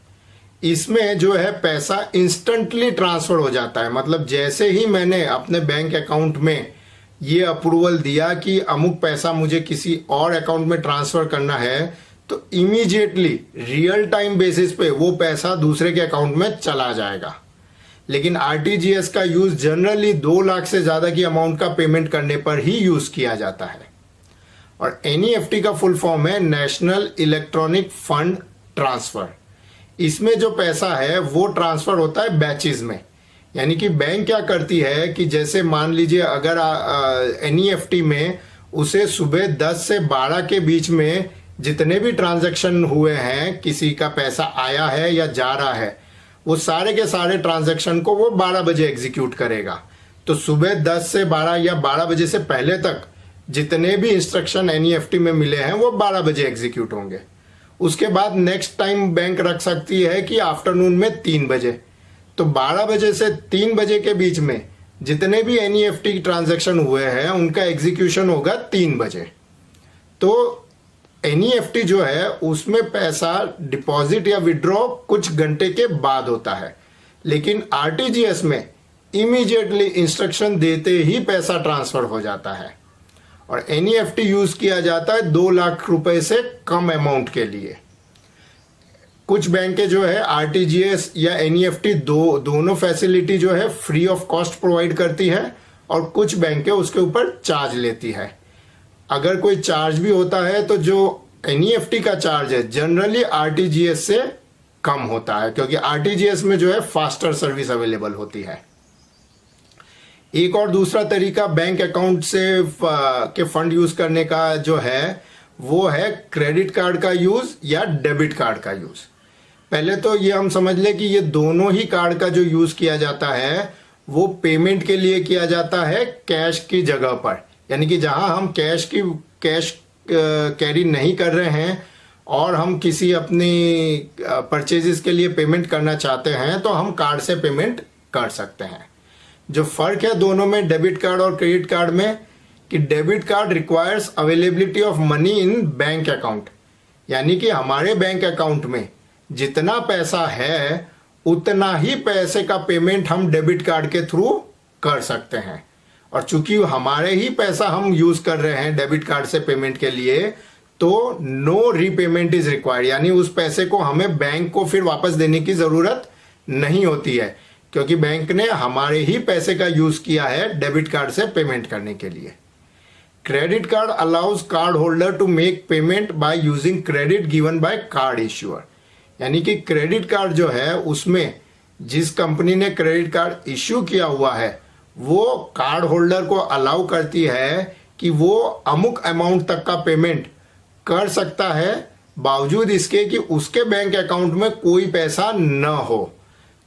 इसमें जो है पैसा इंस्टेंटली ट्रांसफर हो जाता है। मतलब जैसे ही मैंने अपने बैंक अकाउंट में ये अप्रूवल दिया कि अमुक पैसा मुझे किसी और अकाउंट में ट्रांसफर करना है, तो इमीडिएटली रियल टाइम बेसिस पे वो पैसा दूसरे के अकाउंट में चला जाएगा। लेकिन आरटीजीएस का यूज जनरली 2 लाख से ज्यादा की अमाउंट का पेमेंट करने पर ही यूज किया जाता है। और एनईएफटी का फुल फॉर्म है नेशनल इलेक्ट्रॉनिक फंड ट्रांसफर। इसमें जो पैसा है वो ट्रांसफर होता है बैचेस में। यानी कि बैंक क्या करती है कि जैसे मान लीजिए अगर एनईएफटी में उसे सुबह 10 से 12 के बीच में जितने भी ट्रांजैक्शन हुए हैं, किसी का पैसा आया है या जा रहा है, वो सारे के सारे ट्रांजैक्शन को वो 12 बजे एग्जीक्यूट करेगा। तो सुबह 10 से 12 या 12 बजे से पहले तक जितने भी इंस्ट्रक्शन एनईएफटी में मिले हैं वो 12 बजे एग्जीक्यूट होंगे। उसके बाद नेक्स्ट टाइम बैंक रख सकती है कि आफ्टरनून में 3 बजे। तो 12 बजे से 3 बजे के बीच में जितने भी एनईएफटी ट्रांजैक्शन हुए हैं उनका एग्जीक्यूशन होगा 3 बजे। तो एनईएफटी जो है उसमें पैसा डिपॉजिट या विड्रॉ कुछ घंटे के बाद होता है, लेकिन आरटीजीएस में इमीडिएटली इंस्ट्रक्शन देते ही पैसा ट्रांसफर हो जाता है। और एनईएफटी यूज किया जाता है 2 लाख रुपए से कम अमाउंट के लिए। कुछ बैंकें जो है आरटीजीएस या एनईएफटी दोनों फैसिलिटी जो है फ्री ऑफ कॉस्ट प्रोवाइड करती है, और कुछ बैंकें उसके ऊपर चार्ज लेती है। अगर कोई चार्ज भी होता है तो जो एनईएफटी का चार्ज है जनरली आरटीजीएस से कम होता है, क्योंकि आरटीजीएस में जो है फास्टर सर्विस अवेलेबल होती है। एक और दूसरा तरीका बैंक अकाउंट से के फंड यूज करने का जो है वो है क्रेडिट कार्ड का यूज या डेबिट कार्ड का यूज। पहले तो ये हम समझ लें कि ये दोनों ही कार्ड का जो यूज किया जाता है वो पेमेंट के लिए किया जाता है कैश की जगह पर। यानी कि जहां हम कैश कैरी नहीं कर रहे हैं और हम किसी अपनी परचेजेस के लिए पेमेंट करना चाहते हैं तो हम कार्ड से पेमेंट कर सकते हैं। जो फर्क है दोनों में डेबिट कार्ड और क्रेडिट कार्ड में कि debit card requires availability of money in bank account. यानी कि हमारे बैंक अकाउंट में जितना पैसा है उतना ही पैसे का पेमेंट हम डेबिट कार्ड के थ्रू कर सकते हैं। और चूंकि हमारे ही पैसा हम यूज कर रहे हैं डेबिट कार्ड से पेमेंट के लिए, तो नो रीपेमेंट इज रिक्वायर्ड, यानी उस पैसे को हमें बैंक को फिर वापस देने की जरूरत नहीं होती है, क्योंकि बैंक ने हमारे ही पैसे का यूज किया है डेबिट कार्ड से पेमेंट करने के लिए। Credit card allows card holder to make payment by using credit given by card issuer, यानी कि क्रेडिट कार्ड जो है उसमें जिस कंपनी ने क्रेडिट कार्ड इश्यू किया हुआ है वो कार्ड होल्डर को अलाउ करती है कि वो अमुक अमाउंट तक का पेमेंट कर सकता है, बावजूद इसके कि उसके बैंक अकाउंट में कोई पैसा न हो।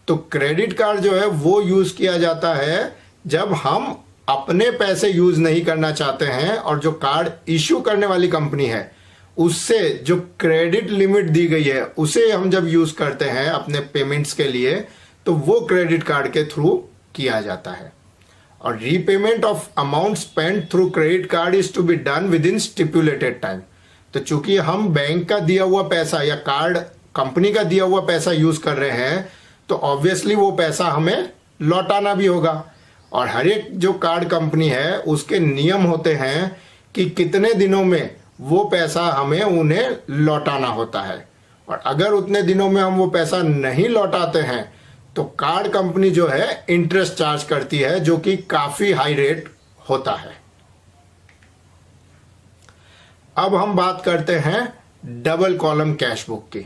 तो क्रेडिट कार्ड जो है वो यूज किया जाता है जब हम अपने पैसे यूज नहीं करना चाहते हैं और जो कार्ड इश्यू करने वाली कंपनी है उससे जो क्रेडिट लिमिट दी गई है उसे हम जब यूज करते हैं अपने पेमेंट्स के लिए, तो वो क्रेडिट कार्ड के थ्रू किया जाता है। और repayment of amount spend through credit card is to be done within stipulated time. तो चूंकि हम बैंक का दिया हुआ पैसा या कार्ड कंपनी का दिया हुआ पैसा यूज कर रहे हैं, तो ऑब्वियसली वो पैसा हमें लौटाना भी होगा। और हर एक जो कार्ड कंपनी है उसके नियम होते हैं कि कितने दिनों में वो पैसा हमें उन्हें लौटाना होता है, और अगर उतने दिनों में हम वो पैसा नहीं लौटाते हैं तो कार्ड कंपनी जो है इंटरेस्ट चार्ज करती है, जो कि काफी हाई रेट होता है। अब हम बात करते हैं डबल कॉलम कैश बुक की।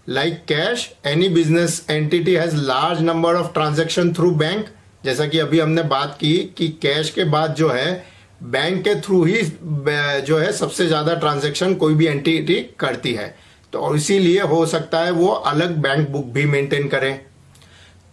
Like cash, any business entity has large number of transaction through bank. जैसा कि अभी हमने बात की कि कैश के बाद जो है बैंक के थ्रू ही जो है सबसे ज्यादा ट्रांजैक्शन कोई भी एंटिटी करती है, तो इसीलिए हो सकता है वो अलग बैंक बुक भी मेंटेन करें।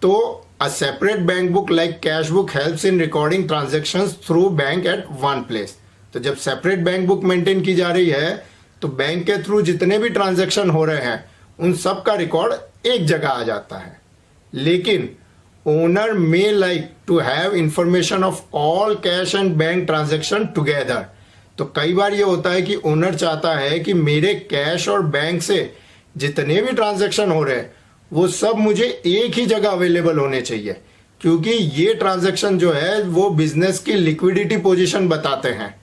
तो a separate bank book like cash book helps in recording transactions through bank at one place. तो जब सेपरेट बैंक बुक मेंटेन की जा रही है तो बैंक के थ्रू जितने भी ट्रांजैक्शन हो रहे हैं उन सब का रिकॉर्ड एक जगह आ जाता है। लेकिन owner may like to have information of all cash and bank transaction together. तो कई बार ये होता है कि ओनर चाहता है कि मेरे कैश और बैंक से जितने भी ट्रांजैक्शन हो रहे हैं वो सब मुझे एक ही जगह अवेलेबल होने चाहिए, क्योंकि ये ट्रांजैक्शन जो है वो बिजनेस की लिक्विडिटी पोजीशन बताते हैं,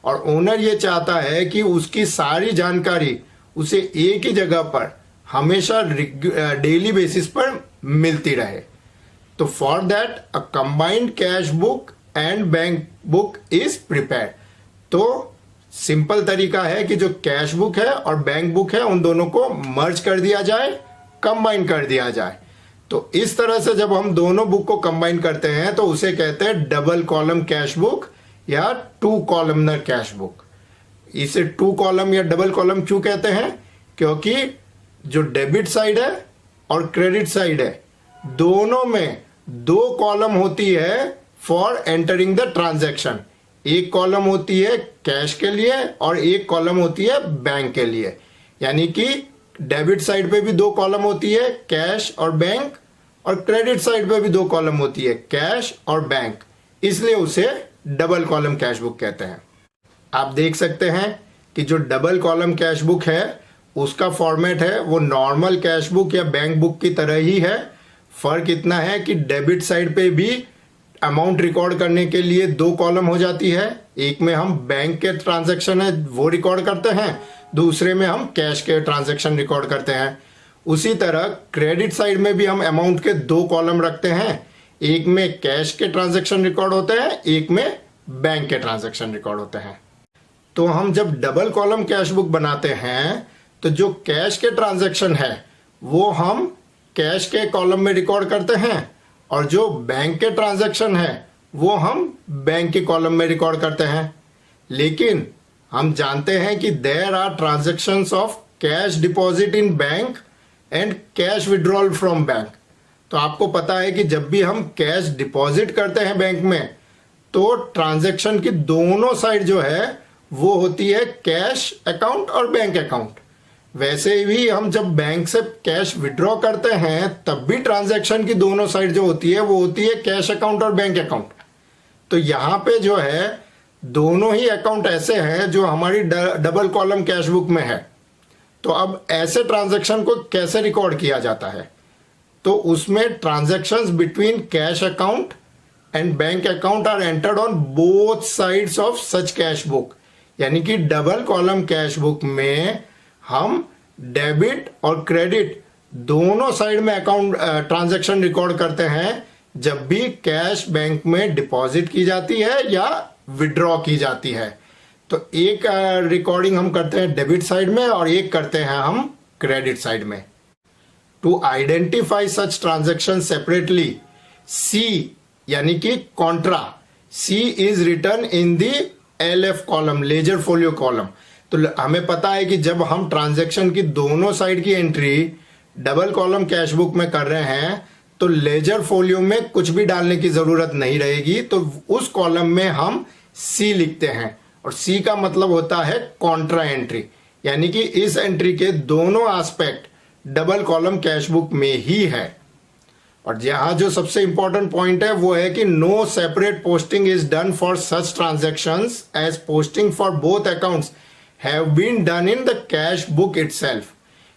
और ओनर ये चाहता है कि उसकी सारी जानकारी उसे एक ही जगह पर हमेशा डेली बेसिस पर मिलती रहे। तो for that a combined cash book and bank book is prepared. तो सिंपल तरीका है कि जो कैश बुक है और बैंक बुक है उन दोनों को मर्ज कर दिया जाए, कंबाइन कर दिया जाए। तो इस तरह से जब हम दोनों बुक को कंबाइन करते हैं तो उसे कहते हैं डबल कॉलम कैश बुक या टू कॉलमनर कैश बुक। इसे टू कॉलम या डबल कॉलम क्यों कहते हैं? क्योंकि जो डेबिट साइड है और क्रेडिट साइड है दोनों में दो कॉलम होती है फॉर एंटरिंग द ट्रांजैक्शन। एक कॉलम होती है कैश के लिए और एक कॉलम होती है बैंक के लिए। यानी कि डेबिट साइड पे भी दो कॉलम होती है कैश और बैंक, और क्रेडिट साइड पे भी दो कॉलम होती है कैश और बैंक, इसलिए उसे डबल कॉलम कैश बुक कहते हैं। आप देख सकते हैं कि जो डबल कॉलम कैश बुक है उसका फॉर्मेट है वो नॉर्मल कैश बुक या बैंक बुक की तरह ही है। फर्क इतना है कि डेबिट साइड पे भी अमाउंट रिकॉर्ड करने के लिए दो कॉलम हो जाती है, एक में हम बैंक के ट्रांजैक्शन है वो रिकॉर्ड करते हैं, दूसरे में हम कैश के ट्रांजैक्शन रिकॉर्ड करते हैं। उसी तरह क्रेडिट साइड में भी हम अमाउंट के दो कॉलम रखते हैं, एक में कैश के ट्रांजैक्शन रिकॉर्ड होते हैं, एक में बैंक के ट्रांजैक्शन रिकॉर्ड होते हैं। तो हम जब डबल कॉलम कैश बुक बनाते हैं तो जो कैश के ट्रांजैक्शन है वो हम कैश के कॉलम में रिकॉर्ड करते हैं, और जो बैंक के ट्रांजैक्शन है वो हम बैंक के कॉलम में रिकॉर्ड करते हैं। लेकिन हम जानते हैं कि there are transactions of cash deposit in bank and cash withdrawal from bank. तो आपको पता है कि जब भी हम कैश डिपॉजिट करते हैं बैंक में तो ट्रांजैक्शन की दोनों साइड जो है वो होती है कैश अकाउंट और बैंक अकाउंट। वैसे ही हम जब बैंक से कैश विड्रॉ करते हैं तब भी ट्रांजैक्शन की दोनों साइड जो होती है वो होती है कैश अकाउंट और बैंक अकाउंट। तो यहाँ पे जो है दोनों ही अकाउंट ऐसे हैं जो हमारी डबल कॉलम कैश बुक में है। तो अब ऐसे ट्रांजैक्शन को कैसे रिकॉर्ड किया जाता है? तो उसमें transactions between cash account and bank account are entered on both sides of such cash book. यानी कि डबल कॉलम कैश बुक में हम डेबिट और क्रेडिट दोनों साइड में अकाउंट ट्रांजैक्शन रिकॉर्ड करते हैं जब भी कैश बैंक में डिपॉजिट की जाती है या विड्रॉ की जाती है। तो एक रिकॉर्डिंग हम करते हैं डेबिट साइड में और एक करते हैं हम क्रेडिट साइड में। To identify such transaction separately, C यानी कि contra, C is return in the LF column, ledger folio column. तो हमें पता है कि जब हम ट्रांजैक्शन की दोनों साइड की entry double column cash book में कर रहे हैं तो लेजर फोलियो में कुछ भी डालने की जरूरत नहीं रहेगी, तो उस कॉलम में हम सी लिखते हैं और सी का मतलब होता है कॉन्ट्रा एंट्री, यानी कि इस एंट्री के दोनों aspect double column cash book में ही है। और यहां जो सबसे इंपॉर्टेंट पॉइंट है वो है कि no separate posting is done for such transactions as posting for both accounts have been done in the cash book itself.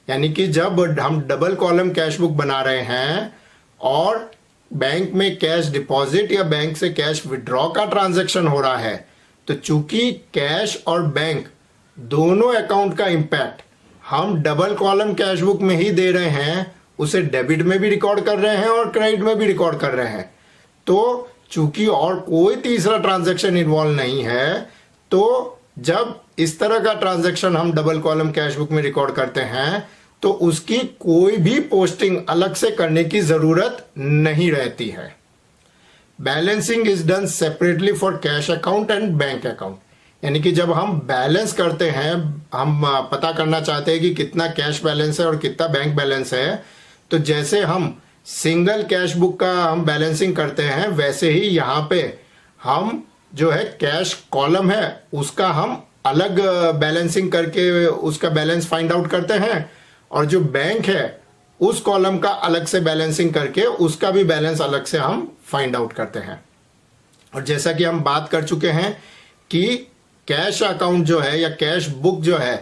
यानी कि जब हम डबल कॉलम कैश बुक बना रहे हैं और बैंक में कैश डिपॉजिट या बैंक से कैश विड्रॉ का ट्रांजैक्शन हो रहा है, तो चूंकि कैश और बैंक दोनों अकाउंट का इंपैक्ट हम डबल कॉलम कैश बुक में ही दे रहे हैं, उसे डेबिट में भी रिकॉर्ड कर रहे हैं और क्रेडिट में भी रिकॉर्ड कर रहे हैं। तो चूंकि और कोई तीसरा ट्रांजैक्शन इन्वॉल्व नहीं है, तो जब इस तरह का ट्रांजैक्शन हम डबल कॉलम कैश बुक में रिकॉर्ड करते हैं तो उसकी कोई भी पोस्टिंग अलग से करने की जरूरत नहीं रहती है। Balancing is done separately for cash account and bank account, यानी कि जब हम बैलेंस करते हैं, हम पता करना चाहते हैं कि कितना कैश बैलेंस है और कितना बैंक बैलेंस है, तो जैसे हम सिंगल कैश बुक का हम बैलेंसिंग करते हैं वैसे ही यहाँ पे हम जो है कैश कॉलम है उसका हम अलग बैलेंसिंग करके उसका बैलेंस फाइंड आउट करते हैं और जो बैंक है उस कॉलम का अलग से बैलेंसिंग करके उसका भी बैलेंस अलग से हम फाइंड आउट करते हैं। और जैसा कि हम बात कर चुके हैं कि कैश अकाउंट जो है या कैश बुक जो है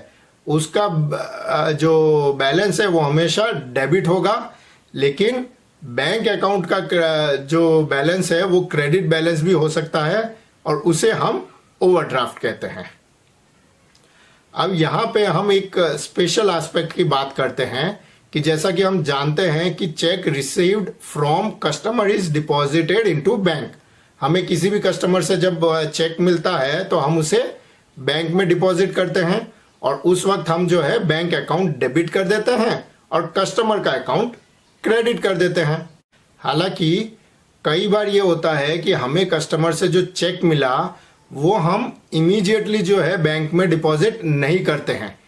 उसका जो बैलेंस है वो हमेशा डेबिट होगा, लेकिन बैंक अकाउंट का जो बैलेंस है वो क्रेडिट बैलेंस भी हो सकता है और उसे हम ओवरड्राफ्ट कहते हैं। अब यहाँ पे हम एक स्पेशल एस्पेक्ट की बात करते हैं कि जैसा कि हम जानते हैं कि cheque received from customer is deposited into bank. हमें किसी भी कस्टमर से जब चेक मिलता है तो हम उसे बैंक में डिपॉजिट करते हैं और उस वक्त हम जो है बैंक अकाउंट डेबिट कर देते हैं और कस्टमर का अकाउंट क्रेडिट कर देते हैं। हालांकि कई बार ये होता है कि हमें कस्टमर से जो चेक मिला वो हम इमीडिएटली जो है बैंक में डिपॉजिट नहीं करते हैं।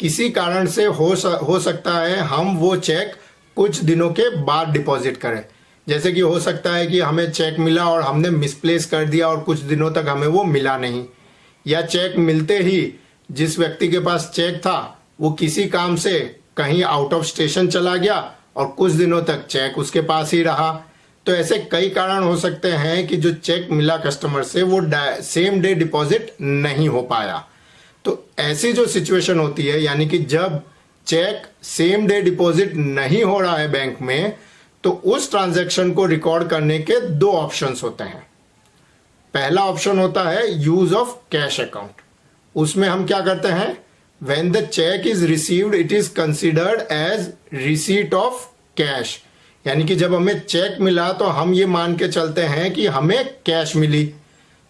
किसी कारण से हो सकता है हम वो चेक कुछ दिनों के बाद डिपॉजिट करें। जैसे कि हो सकता है कि हमें चेक मिला और हमने मिसप्लेस कर दिया और कुछ दिनों तक हमें वो मिला नहीं, या चेक मिलते ही जिस व्यक्ति के पास चेक था वो किसी काम से कहीं आउट ऑफ स्टेशन चला गया और कुछ दिनों तक चेक उसके पास ही रहा। तो ऐसे कई कारण हो सकते हैं कि जो चेक मिला कस्टमर से वो सेम डे डिपॉजिट नहीं हो पाया। तो ऐसी जो सिचुएशन होती है, यानी कि जब चेक सेम डे डिपॉजिट नहीं हो रहा है बैंक में, तो उस ट्रांजैक्शन को रिकॉर्ड करने के दो ऑप्शंस होते हैं। पहला ऑप्शन होता है यूज ऑफ कैश अकाउंट। उसमें हम क्या करते हैं, when the cheque is received it is considered as receipt of cash, यानी कि जब हमें चेक मिला तो हम ये मान के चलते हैं कि हमें कैश मिली।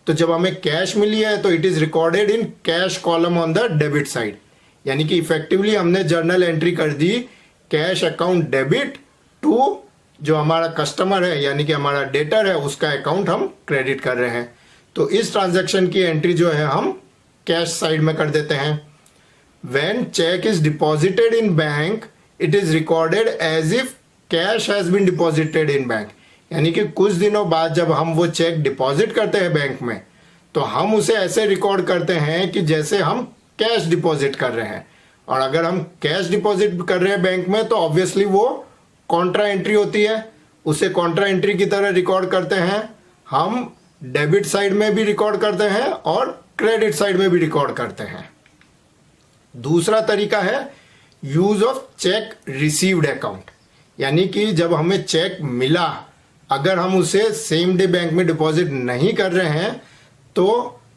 तो जब हमें कैश मिली है तो it is recorded in cash column on the debit side, यानी कि इफेक्टिवली हमने जर्नल एंट्री कर दी कैश अकाउंट डेबिट टू जो हमारा कस्टमर है यानी कि हमारा डेटर है उसका अकाउंट हम क्रेडिट कर रहे हैं। तो इस ट्रांजैक्शन की एंट्री जो है हम कैश साइड में कर देते हैं। When cheque is deposited in bank it is recorded as if cash has been deposited in bank, यानी कि कुछ दिनों बाद जब हम वो चेक डिपॉजिट करते हैं बैंक में तो हम उसे ऐसे रिकॉर्ड करते हैं कि जैसे हम कैश डिपॉजिट कर रहे हैं। और अगर हम कैश डिपॉजिट कर रहे हैं बैंक में तो ऑब्वियसली वो कॉन्ट्रा एंट्री होती है, उसे कॉन्ट्रा एंट्री की तरह रिकॉर्ड करते हैं। हम डेबिट साइड में भी रिकॉर्ड करते हैं और क्रेडिट साइड में भी रिकॉर्ड करते हैं। दूसरा तरीका है use of check received account, यानी कि जब हमें चेक मिला अगर हम उसे सेम डे बैंक में डिपॉजिट नहीं कर रहे हैं तो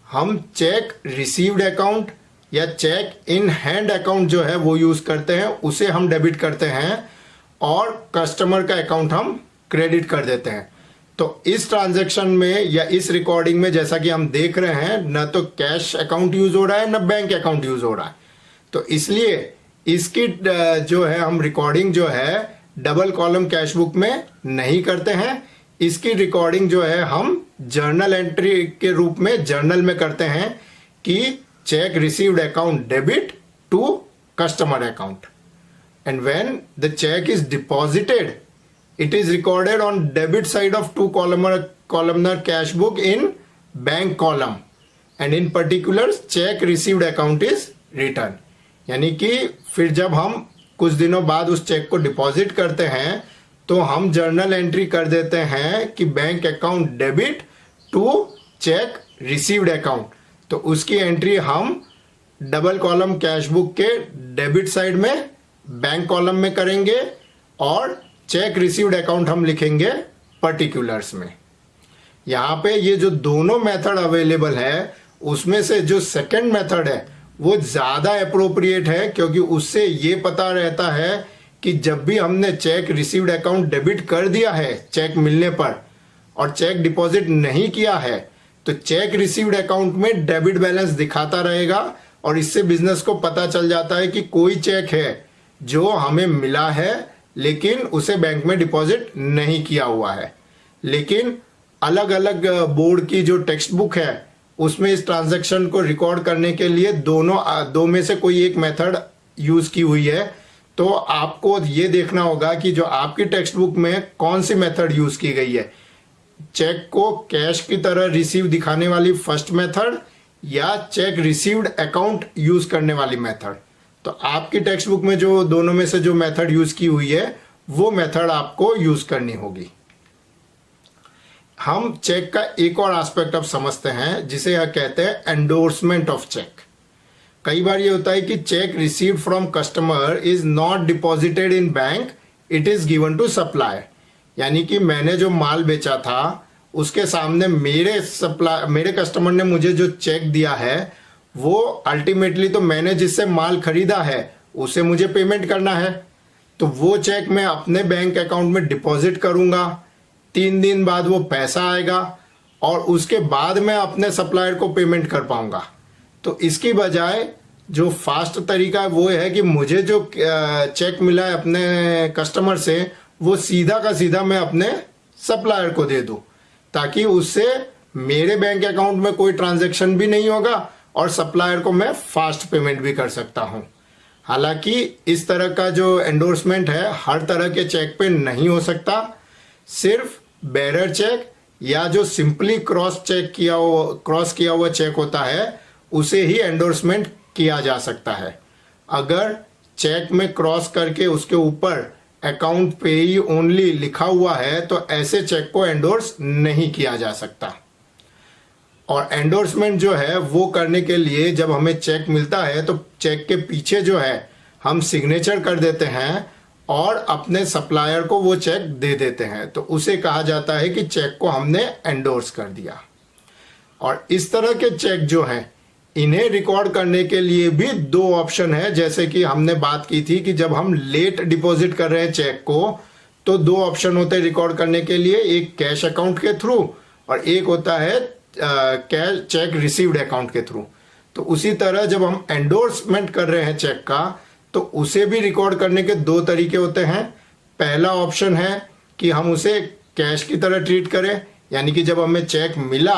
हम चेक रिसीव्ड अकाउंट या चेक इन हैंड अकाउंट जो है वो यूज करते हैं, उसे हम डेबिट करते हैं और कस्टमर का अकाउंट हम क्रेडिट कर देते हैं। तो इस ट्रांजैक्शन में या इस रिकॉर्डिंग में जैसा कि हम देख रहे हैं, न तो कैश अकाउंट यूज हो रहा है न बैंक अकाउंट यूज हो रहा है। तो इसलिए इसकी जो है हम रिकॉर्डिंग जो है डबल कॉलम कैश बुक में नहीं करते हैं। इसकी रिकॉर्डिंग जो है हम जर्नल एंट्री के रूप में जर्नल में करते हैं कि cheque received account debit to customer account, and when the cheque is deposited it is recorded on debit side of two columnar cash book in bank column, and in particular check received account is written। यानी कि फिर जब हम कुछ दिनों बाद उस check को डिपॉजिट करते हैं तो हम जर्नल एंट्री कर देते हैं कि bank account debit to cheque received account. तो उसकी एंट्री हम डबल कॉलम कैश बुक के डेबिट साइड में बैंक कॉलम में करेंगे और चेक रिसीव्ड अकाउंट हम लिखेंगे पर्टिकुलर्स में। यहां पे ये जो दोनों मेथड अवेलेबल है उसमें से जो सेकंड मेथड है वो ज्यादा अप्रोप्रिएट है, क्योंकि उससे ये पता रहता है कि जब भी हमने चेक रिसीव्ड अकाउंट डेबिट कर दिया है चेक मिलने पर और चेक डिपॉजिट नहीं किया है तो चेक रिसीव्ड अकाउंट में डेबिट बैलेंस दिखाता रहेगा, और इससे बिजनेस को पता चल जाता है कि कोई चेक है जो हमें मिला है लेकिन उसे बैंक में डिपॉजिट नहीं किया हुआ है। लेकिन अलग अलग बोर्ड की जो टेक्स्ट बुक है उसमें इस ट्रांजैक्शन को रिकॉर्ड करने के लिए दो में से कोई एक मेथड यूज की हुई है। तो आपको ये देखना होगा कि जो आपकी टेक्स्ट बुक में कौन सी मेथड यूज की गई है, चेक को कैश की तरह रिसीव दिखाने वाली फर्स्ट मेथड या चेक रिसीव्ड अकाउंट यूज करने वाली मेथड। तो आपकी टेक्स्ट बुक में जो दोनों में से जो मेथड यूज की हुई है वो मेथड आपको यूज करनी होगी। हम चेक का एक और एस्पेक्ट अब समझते हैं जिसे यह कहते हैं एंडोर्समेंट ऑफ चेक। कई बार ये होता है कि cheque received from customer is not deposited in bank, it is given to supplier. यानी कि मैंने जो माल बेचा था उसके सामने मेरे कस्टमर ने मुझे जो चेक दिया है वो अल्टीमेटली तो मैंने जिससे माल खरीदा है उसे मुझे पेमेंट करना है। तो वो चेक मैं अपने बैंक अकाउंट में डिपॉजिट करूंगा, 3 दिन बाद वो पैसा आएगा और उसके बाद मैं अपने सप्लायर को पेमेंट कर पाऊंगा। तो इसकी बजाय जो फास्ट तरीका है वो है कि मुझे जो चेक मिला है अपने कस्टमर से वो सीधा का सीधा मैं अपने सप्लायर को दे दूं, ताकि उससे मेरे बैंक अकाउंट में कोई ट्रांजैक्शन भी नहीं होगा और सप्लायर को मैं फास्ट पेमेंट भी कर सकता हूं। हालांकि इस तरह का जो एंडोर्समेंट है हर तरह के चेक पे नहीं हो सकता, सिर्फ बेरर चेक या जो सिंपली क्रॉस किया हुआ चेक होता है उसे ही एंडोर्समेंट किया जा सकता है। अगर चेक में क्रॉस करके उसके ऊपर अकाउंट पे ही ओनली लिखा हुआ है तो ऐसे चेक को एंडोर्स नहीं किया जा सकता। और एंडोर्समेंट जो है वो करने के लिए जब हमें चेक मिलता है तो चेक के पीछे जो है हम सिग्नेचर कर देते हैं और अपने सप्लायर को वो चेक दे देते हैं, तो उसे कहा जाता है कि चेक को हमने एंडोर्स कर दिया। और इस तरह के चेक जो हैं इन्हें रिकॉर्ड करने के लिए भी 2 ऑप्शन है। जैसे कि हमने बात की थी कि जब हम लेट डिपॉजिट कर रहे हैं चेक को तो 2 ऑप्शन होते हैं रिकॉर्ड करने के लिए, एक कैश अकाउंट के थ्रू और एक होता है कैश चेक रिसीव्ड अकाउंट के थ्रू। तो उसी तरह जब हम एंडोर्समेंट कर रहे हैं चेक का तो उसे भी रिकॉर्ड करने के 2 तरीके होते हैं। पहला ऑप्शन है कि हम उसे कैश की तरह ट्रीट करें, यानी कि जब हमें चेक मिला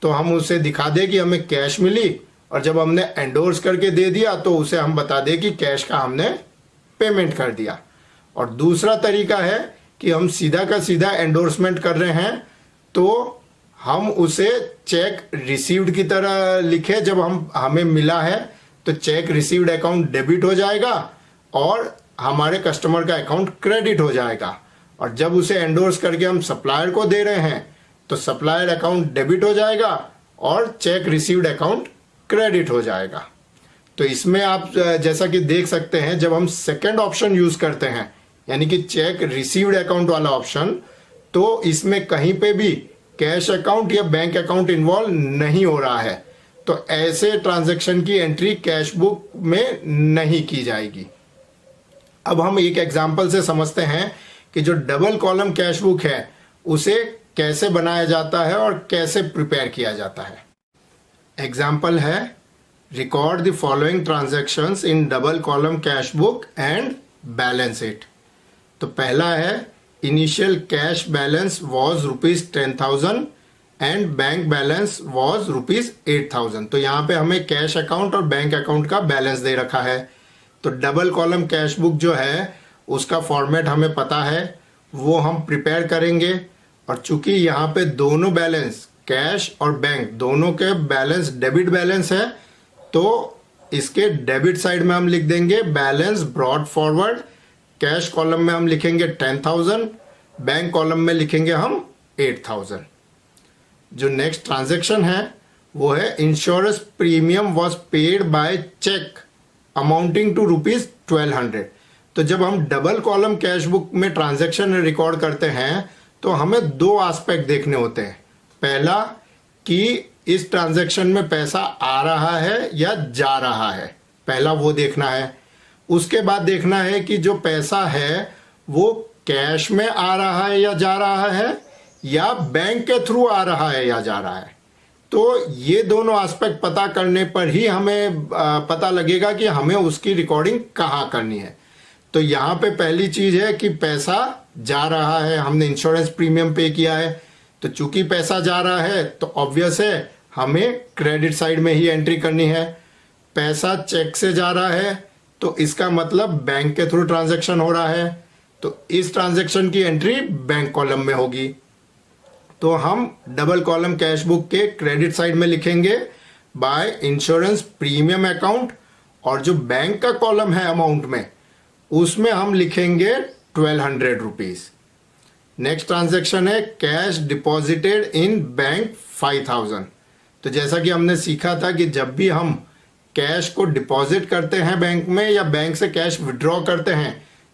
तो हम उसे दिखा दें कि हमें कैश मिली, और जब हमने एंडोर्स करके दे दिया तो उसे हम बता दें कि कैश का हमने पेमेंट कर दिया। और दूसरा तरीका है कि हम सीधा का सीधा एंडोर्समेंट कर रहे हैं तो हम उसे चेक रिसीव्ड की तरह लिखे, जब हमें मिला है तो चेक रिसीव्ड अकाउंट डेबिट हो जाएगा और हमारे कस्टमर का अकाउंट क्रेडिट हो जाएगा। और जब उसे एंडोर्स करके हम सप्लायर को दे रहे हैं तो सप्लायर अकाउंट डेबिट हो जाएगा और चेक रिसीव्ड अकाउंट क्रेडिट हो जाएगा। तो इसमें आप जैसा कि देख सकते हैं जब हम सेकंड ऑप्शन यूज करते हैं यानी कि चेक रिसीव्ड अकाउंट वाला ऑप्शन, तो इसमें कहीं पे भी कैश अकाउंट या बैंक अकाउंट इन्वॉल्व नहीं हो रहा है। तो ऐसे ट्रांजैक्शन की एंट्री कैश बुक में नहीं की जाएगी। अब हम एक एग्जाम्पल से समझते हैं कि जो डबल कॉलम कैश बुक है उसे कैसे बनाया जाता है और कैसे प्रिपेयर किया जाता है। एग्जाम्पल है, record the following transactions in double column cash book and balance it. तो पहला है, initial cash balance was ₹10,000 and bank balance was ₹8,000। तो यहाँ पे हमें कैश अकाउंट और बैंक अकाउंट का बैलेंस दे रखा है। तो डबल कॉलम कैश बुक जो है उसका फॉर्मेट हमें पता है, वो हम प्रिपेयर करेंगे। और चूंकि यहाँ पे दोनों बैलेंस, कैश और बैंक दोनों के बैलेंस डेबिट बैलेंस है, तो इसके डेबिट साइड में हम लिख देंगे balance brought forward. Cash column में हम लिखेंगे 10,000, बैंक कॉलम में लिखेंगे हम 8,000। जो नेक्स्ट ट्रांजैक्शन है वो है, insurance premium was paid by cheque amounting to ₹1,200। तो जब हम डबल कॉलम कैश बुक में ट्रांजैक्शन रिकॉर्ड करते हैं तो हमें दो एस्पेक्ट देखने होते हैं। पहला कि इस ट्रांजैक्शन में पैसा आ रहा है या जा रहा है, पहला वो देखना है। उसके बाद देखना है कि जो पैसा है वो कैश में आ रहा है या जा रहा है, या बैंक के थ्रू आ रहा है या जा रहा है। तो ये दोनों एस्पेक्ट पता करने पर ही हमें पता लगेगा कि हमें उसकी रिकॉर्डिंग कहाँ करनी है। तो यहाँ पे पहली चीज है कि पैसा जा रहा है, हमने इंश्योरेंस प्रीमियम पे किया है, तो चूंकि पैसा जा रहा है तो ऑब्वियस है हमें क्रेडिट साइड में ही एंट्री करनी है। पैसा चेक से जा रहा है तो इसका मतलब बैंक के थ्रू ट्रांजैक्शन हो रहा है, तो इस ट्रांजैक्शन की एंट्री बैंक कॉलम में होगी। तो हम डबल कॉलम कैश बुक के क्रेडिट साइड में लिखेंगे बाय इंश्योरेंस प्रीमियम अकाउंट, और जो बैंक का कॉलम है अमाउंट में उसमें हम लिखेंगे ₹1,200। नेक्स्ट ट्रांजैक्शन है, कैश डिपॉजिटेड इन बैंक 5,000। तो जैसा कि हमने सीखा था कि जब भी हम कैश को डिपॉजिट करते हैं बैंक में या बैंक से कैश विड्रॉ करते हैं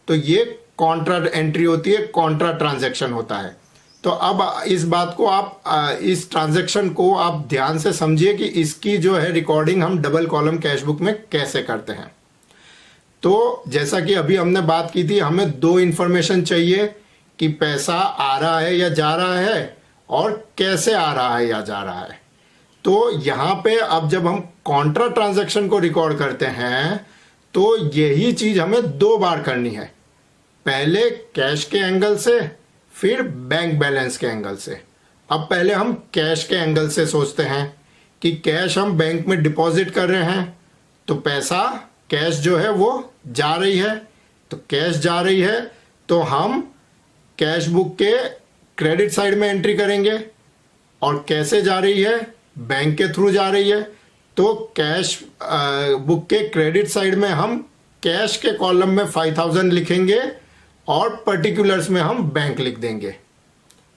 तो ये कॉन्ट्रा एंट्री होती है, कॉन्ट्रा ट्रांजैक्शन होता है। तो अब इस बात को आप इस ट्रांजैक्शन को आप ध्यान से समझिए कि इसकी जो है रिकॉर्डिंग हम डबल कॉलम कैश बुक में कैसे करते हैं। तो जैसा कि अभी हमने बात की थी, हमें दो इंफॉर्मेशन चाहिए कि पैसा आ रहा है या जा रहा है और कैसे आ रहा है या जा रहा है। तो यहाँ पे अब जब हम कॉन्ट्रा ट्रांजैक्शन को रिकॉर्ड करते हैं तो यही चीज हमें दो बार करनी है, पहले कैश के एंगल से फिर बैंक बैलेंस के एंगल से। अब पहले हम कैश के एंगल से सोचते हैं कि कैश हम बैंक में डिपॉजिट कर रहे हैं, तो पैसा कैश जो है वो जा रही है। तो कैश जा रही है तो हम कैश बुक के क्रेडिट साइड में एंट्री करेंगे, और कैसे जा रही है, बैंक के थ्रू जा रही है। तो कैश बुक के क्रेडिट साइड में हम कैश के कॉलम में 5,000 लिखेंगे और पर्टिकुलर्स में हम बैंक लिख देंगे।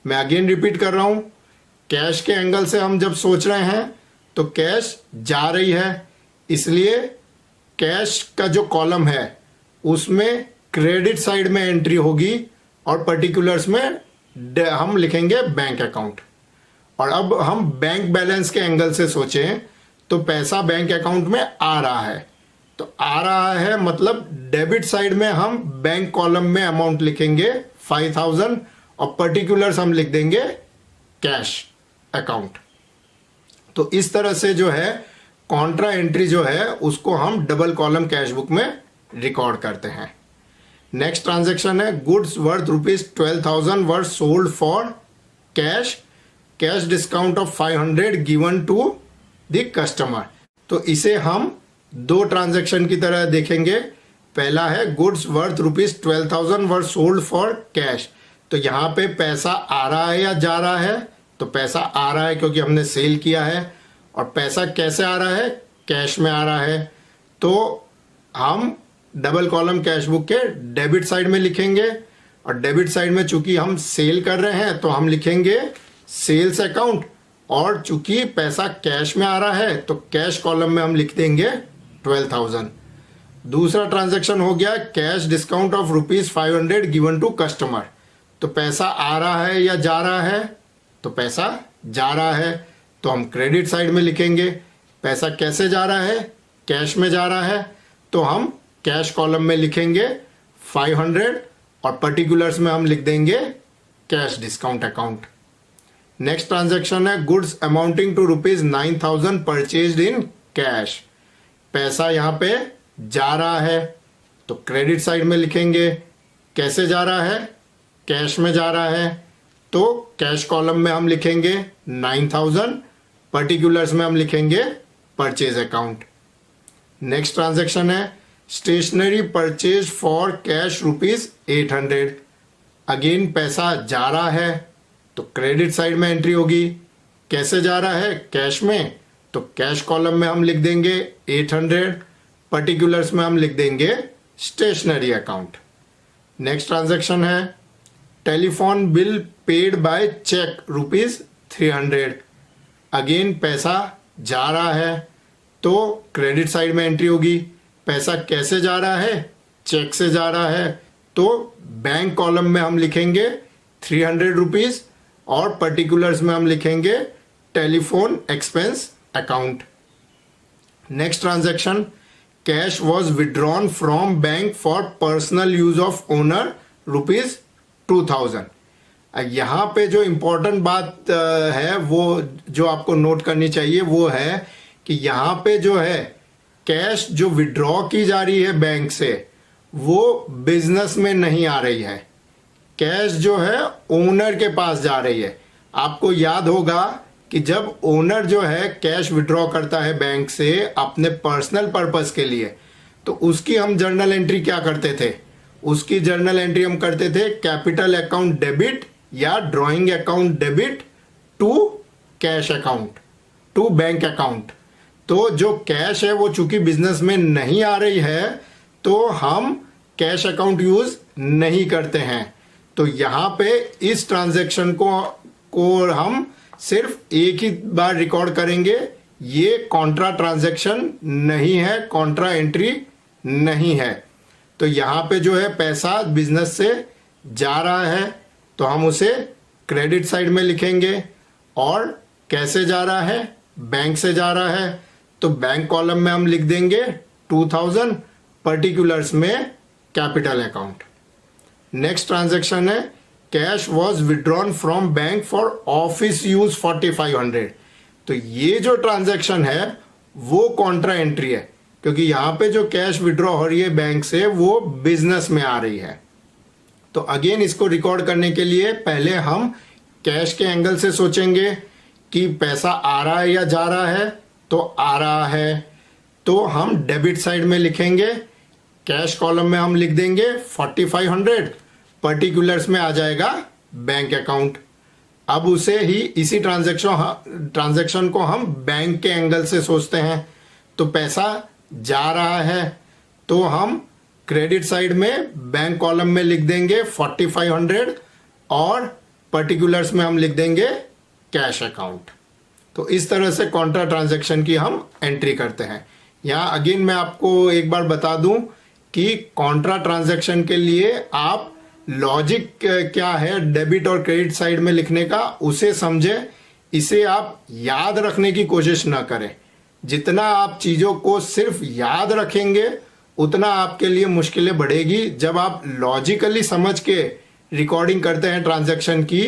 मैं अगेन रिपीट कर रहा हूं, कैश के एंगल से हम जब सोच रहे हैं तो कैश जा रही है, इसलिए कैश का जो कॉलम है उसमें क्रेडिट साइड में एंट्री होगी और पर्टिकुलर्स में हम लिखेंगे बैंक अकाउंट। और अब हम बैंक बैलेंस के एंगल से सोचें तो पैसा बैंक अकाउंट में आ रहा है, तो आ रहा है मतलब डेबिट साइड में हम बैंक कॉलम में अमाउंट लिखेंगे 5,000 और पर्टिकुलर्स हम लिख देंगे कैश अकाउंट। तो इस तरह से जो है कॉन्ट्रा एंट्री जो है उसको हम डबल कॉलम कैश बुक में रिकॉर्ड करते हैं। नेक्स्ट ट्रांजैक्शन है, goods worth ₹12,000 were sold for cash, cash discount of 500 given to the customer. तो इसे हम दो ट्रांजैक्शन की तरह देखेंगे। पहला है goods worth ₹12,000 were sold for cash. तो यहाँ पे पैसा आ रहा है या जा रहा है, तो पैसा आ रहा है क्योंकि हमने सेल किया है। और पैसा कैसे आ रहा है, कैश में आ रहा है। तो हम डबल कॉलम कैश बुक के डेबिट साइड में लिखेंगे, और डेबिट साइड में चूंकि हम सेल कर रहे हैं तो हम लिखेंगे सेल्स अकाउंट, और चूंकि पैसा कैश में आ रहा है तो कैश कॉलम में हम लिख देंगे 12,000। दूसरा ट्रांजैक्शन हो गया cash discount of ₹500 given to customer. तो पैसा आ रहा है या जा रहा है, तो पैसा जा रहा है तो हम क्रेडिट साइड में लिखेंगे पैसा कैसे जा रहा है, कैश में जा रहा है, तो हम कैश कॉलम में लिखेंगे 500 और पर्टिकुलर्स में हम लिख देंगे cash discount account. Next transaction है goods amounting to ₹9,000 purchased in cash. पैसा यहाँ पे जा रहा है तो क्रेडिट साइड में लिखेंगे। कैसे जा रहा है, कैश में जा रहा है, तो कैश कॉलम में हम लिखेंगे 9,000, पर्टिकुलर्स में हम लिखेंगे परचेज अकाउंट। नेक्स्ट ट्रांजैक्शन है stationery purchase for cash ₹800। Again पैसा जा रहा है तो क्रेडिट साइड में एंट्री होगी। कैसे जा रहा है, कैश में, तो कैश कॉलम में हम लिख देंगे 800, पर्टिकुलर्स में हम लिख देंगे स्टेशनरी अकाउंट। नेक्स्ट ट्रांजैक्शन है telephone bill paid by cheque ₹300। Again पैसा जा रहा है तो क्रेडिट साइड में एंट्री होगी। पैसा कैसे जा रहा है, चेक से जा रहा है, तो बैंक कॉलम में हम लिखेंगे ₹300 और पर्टिकुलर्स में हम लिखेंगे telephone expense account. Next transaction cash was withdrawn from bank for personal use of owner ₹2,000। यहाँ पे जो इम्पोर्टेंट बात है वो जो आपको नोट करनी चाहिए वो है कि यहाँ पे जो है कैश जो विड्रॉ की जा रही है बैंक से वो बिजनेस में नहीं आ रही है, कैश जो है ओनर के पास जा रही है। आपको याद होगा कि जब ओनर जो है कैश विड्रॉ करता है बैंक से अपने पर्सनल पर्पस के लिए, तो उसकी हम जर्नल एंट्री क्या करते थे, उसकी जर्नल एंट्री हम करते थे कैपिटल अकाउंट डेबिट या drawing account debit to cash account to bank account. तो जो कैश है वो चूंकि बिजनेस में नहीं आ रही है तो हम कैश अकाउंट यूज नहीं करते हैं। तो यहाँ पे इस ट्रांजैक्शन को हम सिर्फ एक ही बार रिकॉर्ड करेंगे, ये कॉन्ट्रा ट्रांजैक्शन नहीं है, कॉन्ट्रा एंट्री नहीं है। तो यहाँ पे जो है पैसा बिजनेस से जा रहा है तो हम उसे क्रेडिट साइड में लिखेंगे। और कैसे जा रहा है, बैंक से जा रहा है, तो बैंक कॉलम में हम लिख देंगे 2,000, पर्टिकुलर्स में कैपिटल अकाउंट। नेक्स्ट ट्रांजैक्शन है cash was withdrawn from bank for office use 4,500। तो ये जो ट्रांजैक्शन है वो कॉन्ट्रा एंट्री है, क्योंकि यहां पे जो कैश विड्रॉ हो रही है बैंक से वो बिजनेस में आ रही है। तो अगेन इसको रिकॉर्ड करने के लिए पहले हम कैश के एंगल से सोचेंगे कि पैसा आ रहा है या जा रहा है। तो आ रहा है तो हम डेबिट साइड में लिखेंगे, कैश कॉलम में हम लिख देंगे 4,500, पर्टिकुलर्स में आ जाएगा बैंक अकाउंट। अब उसे ही इसी ट्रांजैक्शन को हम बैंक के एंगल से सोचते हैं। तो पैसा जा रहा है तो हम क्रेडिट साइड में बैंक कॉलम में लिख देंगे 4,500 और पर्टिकुलर्स में हम लिख देंगे कैश अकाउंट। तो इस तरह से कॉन्ट्रा ट्रांजैक्शन की हम एंट्री करते हैं। यहाँ अगेन मैं आपको एक बार बता दूं कि कॉन्ट्रा ट्रांजैक्शन के लिए आप लॉजिक क्या है डेबिट और क्रेडिट साइड में लिखने का उसे समझें, इसे आप याद रखने की कोशिश ना करें। जितना आप चीज़ों को सिर्फ याद रखेंगे उतना आपके लिए मुश्किलें बढ़ेगी। जब आप लॉजिकली समझ के रिकॉर्डिंग करते हैं ट्रांजैक्शन की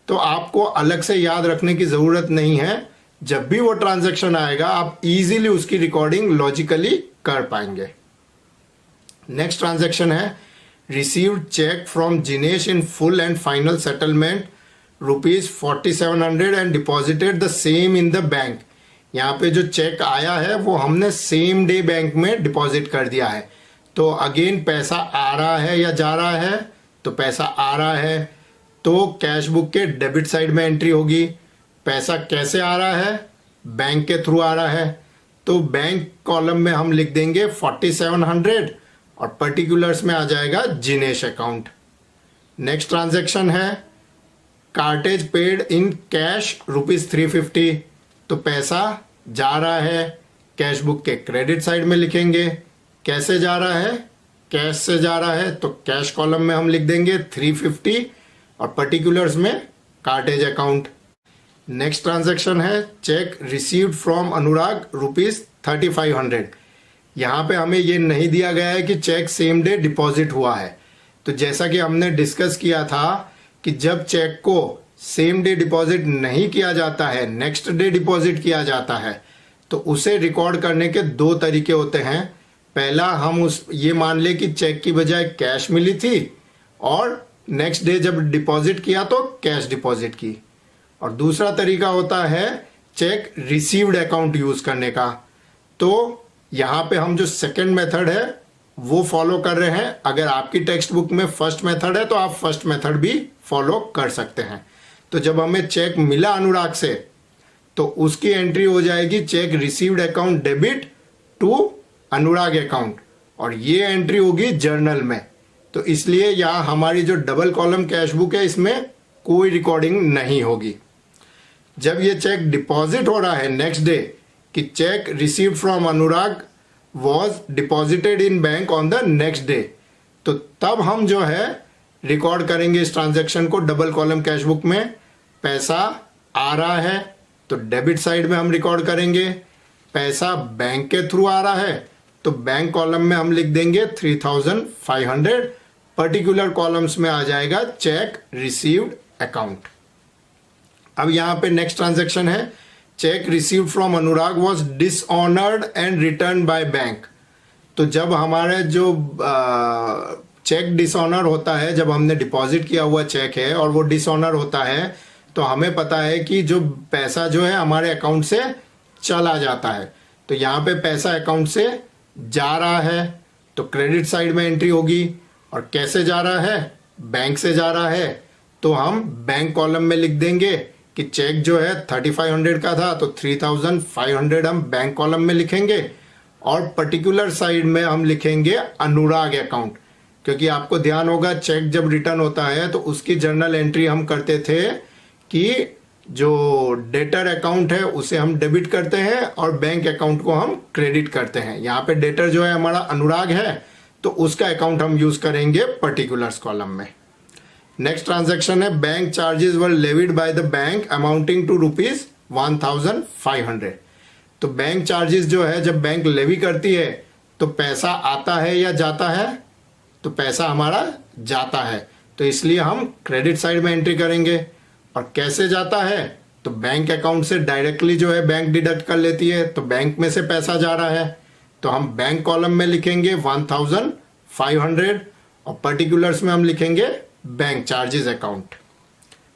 तो आपको अलग से याद रखने की ज़रूरत नहीं है। जब भी वो ट्रांजैक्शन आएगा आप इजीली उसकी रिकॉर्डिंग लॉजिकली कर पाएंगे। नेक्स्ट ट्रांजैक्शन है received cheque from Jinesh in full and final settlement ₹4,700 and deposited the same in the bank. यहाँ पे जो चेक आया है वो हमने सेम डे बैंक में डिपॉजिट कर दिया है। तो अगेन पैसा आ रहा है या जा रहा है, तो पैसा आ रहा है तो कैश बुक के डेबिट साइड में एंट्री होगी। पैसा कैसे आ रहा है, बैंक के थ्रू आ रहा है, तो बैंक कॉलम में हम लिख देंगे 4,700 और पर्टिकुलर्स में आ जाएगा जिनेश अकाउंट। नेक्स्ट ट्रांजैक्शन है कार्टेज पेड इन कैश ₹350। तो पैसा जा रहा है, कैश बुक के क्रेडिट साइड में लिखेंगे। कैसे जा रहा है, कैश से जा रहा है, तो कैश कॉलम में हम लिख देंगे 350 और पर्टिकुलर्स में कार्टेज अकाउंट। नेक्स्ट ट्रांजैक्शन है चेक रिसीव्ड फ्रॉम अनुराग ₹3500। यहाँ पे हमें ये नहीं दिया गया है कि चेक सेम डे डिपॉजिट हुआ है। तो जैसा कि हमने डिस्कस किया था कि जब चेक को सेम डे डिपॉजिट नहीं किया जाता है, नेक्स्ट डे डिपॉजिट किया जाता है, तो उसे रिकॉर्ड करने के दो तरीके होते हैं। पहला, हम ये मान ले कि चेक की बजाय कैश मिली थी और नेक्स्ट डे जब डिपॉजिट किया तो कैश डिपॉजिट की। और दूसरा तरीका होता है चेक रिसीव्ड अकाउंट यूज करने का। तो यहाँ पे हम जो सेकंड मेथड है वो फॉलो कर रहे हैं। अगर आपकी टेक्स्ट बुक में फर्स्ट मेथड है तो आप फर्स्ट मेथड भी फॉलो कर सकते हैं। तो जब हमें चेक मिला अनुराग से तो उसकी एंट्री हो जाएगी cheque received account debit to Anurag account, और ये एंट्री होगी जर्नल में। तो इसलिए यहाँ हमारी जो डबल कॉलम कैश बुक है इसमें कोई रिकॉर्डिंग नहीं होगी। जब ये चेक डिपॉजिट हो रहा है नेक्स्ट डे कि cheque received from Anurag was deposited in bank on the next day, तो तब हम जो है रिकॉर्ड करेंगे इस ट्रांजैक्शन को डबल कॉलम कैश बुक में। पैसा आ रहा है तो डेबिट साइड में हम रिकॉर्ड करेंगे, पैसा बैंक के थ्रू आ रहा है तो बैंक कॉलम में हम लिख देंगे 3500, पर्टिकुलर कॉलम्स में आ जाएगा चेक रिसीव्ड अकाउंट। अब यहाँ पे नेक्स्ट ट्रांजैक्शन है check received from Anurag was dishonoured and return by bank. तो जब हमारे जो चेक डिसऑनर होता है, जब हमने डिपॉजिट किया हुआ चेक है और वो डिसऑनर होता है, तो हमें पता है कि जो पैसा जो है हमारे अकाउंट से चला जाता है। तो यहाँ पे पैसा अकाउंट से जा रहा है तो क्रेडिट साइड में एंट्री होगी। और कैसे जा रहा है? बैंक से जा रहा है तो हम बैंक कॉलम में लिख देंगे कि चेक जो है 3500 का था तो 3500 हम बैंक कॉलम में लिखेंगे, और पर्टिकुलर साइड में हम लिखेंगे अनुराग अकाउंट। क्योंकि आपको ध्यान होगा चेक जब रिटर्न होता है तो उसकी जर्नल एंट्री हम करते थे कि जो डेटर अकाउंट है उसे हम डेबिट करते हैं और बैंक अकाउंट को हम क्रेडिट करते हैं। यहाँ पे डेटर जो है हमारा अनुराग है तो उसका अकाउंट हम यूज करेंगे पर्टिकुलर्स कॉलम में। नेक्स्ट ट्रांजैक्शन है bank charges were levied by the bank amounting to ₹1500। तो बैंक चार्जेस जो है जब बैंक लेवी करती है तो पैसा आता है या जाता है? तो पैसा हमारा जाता है, तो इसलिए हम क्रेडिट साइड में एंट्री करेंगे। और कैसे जाता है? तो बैंक अकाउंट से डायरेक्टली जो है बैंक डिडक्ट कर लेती है, तो बैंक में से पैसा जा रहा है तो हम बैंक कॉलम में लिखेंगे 1500 और पर्टिकुलर्स में हम लिखेंगे bank charges account.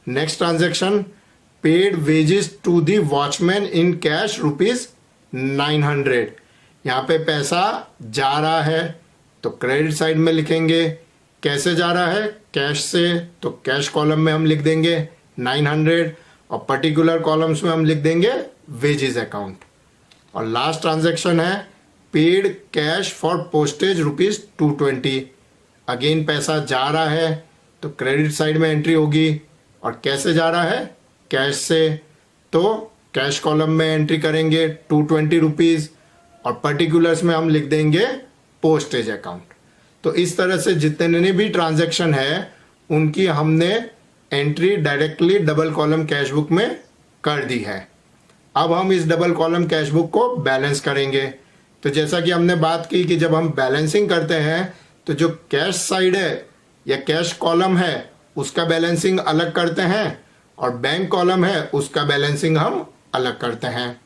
Next transaction paid wages to the watchman in cash ₹900। यहाँ पे पैसा जा रहा है तो क्रेडिट साइड में लिखेंगे। कैसे जा रहा है? कैश से, तो कैश कॉलम में हम लिख देंगे 900 और पर्टिकुलर कॉलम्स में हम लिख देंगे वेजेस अकाउंट। और लास्ट ट्रांजैक्शन है paid cash for postage ₹220। Again पैसा जा रहा है तो क्रेडिट साइड में एंट्री होगी। और कैसे जा रहा है? कैश से, तो कैश कॉलम में एंट्री करेंगे ₹220 और पर्टिकुलर्स में हम लिख देंगे पोस्टेज अकाउंट। तो इस तरह से जितने भी ट्रांजैक्शन है उनकी हमने entry directly double column cash book में कर दी है। अब हम इस डबल कॉलम कैश बुक को बैलेंस करेंगे। तो जैसा कि हमने बात की कि जब हम बैलेंसिंग करते हैं तो जो कैश साइड है या कैश कॉलम है उसका बैलेंसिंग अलग करते हैं और बैंक कॉलम है उसका बैलेंसिंग हम अलग करते हैं।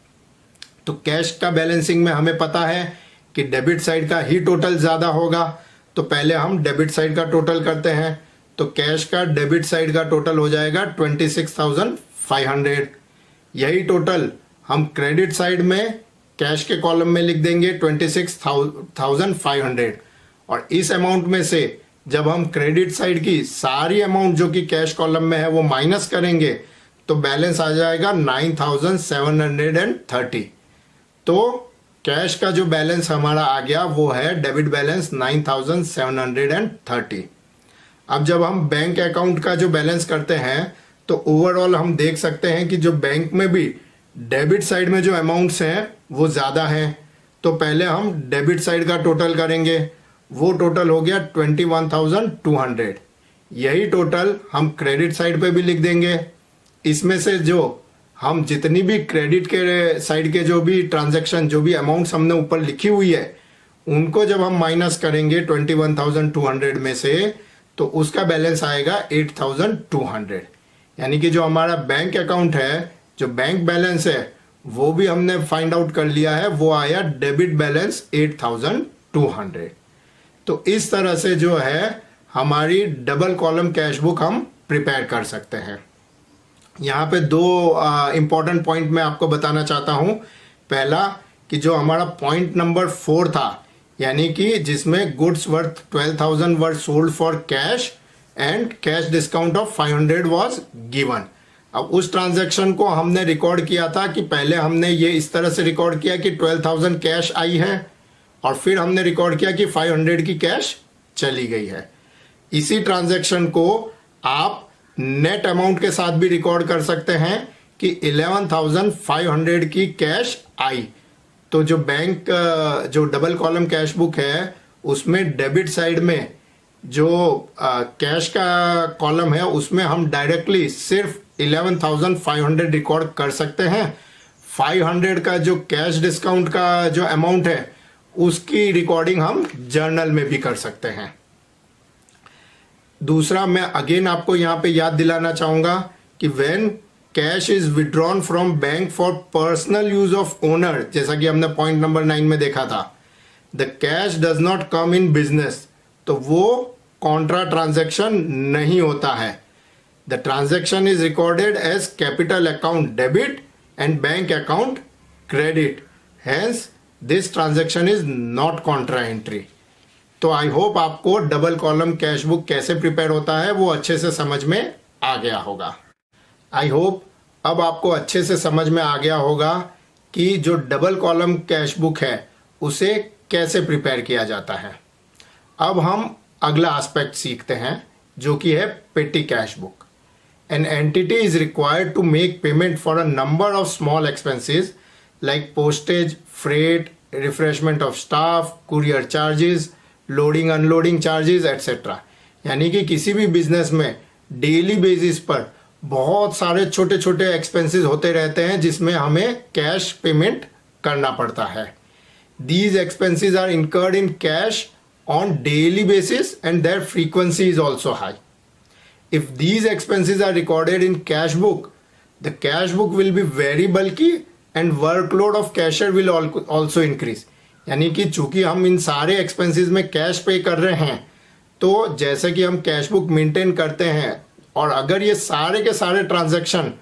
तो कैश का बैलेंसिंग में हमें पता है कि डेबिट साइड का ही टोटल ज़्यादा होगा, तो पहले हम डेबिट साइड का टोटल करते हैं। तो कैश का डेबिट साइड का टोटल हो जाएगा 26,500। यही टोटल हम क्रेडिट साइड में कैश के कॉलम में लिख देंगे 26,500। और इस अमाउंट में से जब हम क्रेडिट साइड की सारी अमाउंट जो कि कैश कॉलम में है वो माइनस करेंगे तो बैलेंस आ जाएगा 9,730। तो कैश का जो बैलेंस हमारा आ गया वो है डेबिट बैलेंस 9,730। अब जब हम बैंक अकाउंट का जो बैलेंस करते हैं तो ओवरऑल हम देख सकते हैं कि जो बैंक में भी डेबिट साइड में जो अमाउंट्स हैं वो ज़्यादा हैं। तो पहले हम डेबिट साइड का टोटल करेंगे, वो टोटल हो गया 21,200। यही टोटल हम क्रेडिट साइड पे भी लिख देंगे। इसमें से जो हम जितनी भी क्रेडिट के साइड के जो भी ट्रांजैक्शन, जो भी अमाउंट्स हमने ऊपर लिखी हुई है, उनको जब हम माइनस करेंगे 21,200 में से, तो उसका बैलेंस आएगा 8,200। यानी कि जो हमारा बैंक अकाउंट है, जो बैंक बैलेंस है, वो भी हमने फाइंड आउट कर लिया है, वो आया डेबिट बैलेंस 8,200। तो इस तरह से जो है हमारी डबल कॉलम कैश बुक हम प्रिपेयर कर सकते हैं। यहाँ पे दो इंपॉर्टेंट पॉइंट मैं आपको बताना चाहता हूँ। पहला कि जो हमारा पॉइंट नंबर 4 था, यानी कि जिसमें goods worth 12,000 were sold for cash and cash discount of 500 was given. अब उस ट्रांजैक्शन को हमने रिकॉर्ड किया था कि पहले हमने ये इस तरह से रिकॉर्ड किया कि 12,000 कैश आई है, और फिर हमने रिकॉर्ड किया कि 500 की कैश चली गई है। इसी ट्रांजैक्शन को आप नेट अमाउंट के साथ भी रिकॉर्ड कर सकते हैं कि 11,500 की कैश आई। तो जो बैंक जो डबल कॉलम कैश बुक है, उसमें डेबिट साइड में जो कैश का कॉलम है, उसमें हम डायरेक्टली सिर्फ 11,500 रिकॉर्ड कर सकते हैं। 500 का जो कैश डिस्काउंट का जो अमाउंट है, उसकी रिकॉर्डिंग हम जर्नल में भी कर सकते हैं। दूसरा, मैं अगेन आपको यहाँ पे याद दिलाना चाहूंगा कि when cash is withdrawn from bank for personal use of owner, जैसा कि हमने पॉइंट नंबर 9 में देखा था, the cash does not come in business, तो वो कॉन्ट्रा ट्रांजैक्शन नहीं होता है। The transaction is recorded as capital account debit and bank account credit, hence this transaction is not contra entry. तो आई होप आपको डबल कॉलम कैश बुक कैसे prepare होता है वो अच्छे से समझ में आ गया होगा। आई होप अब आपको अच्छे से समझ में आ गया होगा कि जो डबल कॉलम कैश बुक है उसे कैसे प्रिपेयर किया जाता है। अब हम अगला एस्पेक्ट सीखते हैं, जो कि है petty cash book. An entity is required to make payment for a number of small expenses like postage, freight, refreshment of staff, courier charges, loading unloading charges etcetera. यानी कि किसी भी बिजनेस में डेली बेसिस पर बहुत सारे छोटे छोटे एक्सपेंसेस होते रहते हैं जिसमें हमें कैश पेमेंट करना पड़ता है। These expenses are incurred in cash on daily basis and their frequency is also high. If these expenses are recorded in cash book, the cash book will be very bulky and workload of cashier will also increase. यानी कि चूंकि हम इन सारे expenses में cash पे कर रहे हैं, तो जैसे कि हम कैश बुक मेंटेन करते हैं, और अगर ये सारे के सारे ट्रांजैक्शन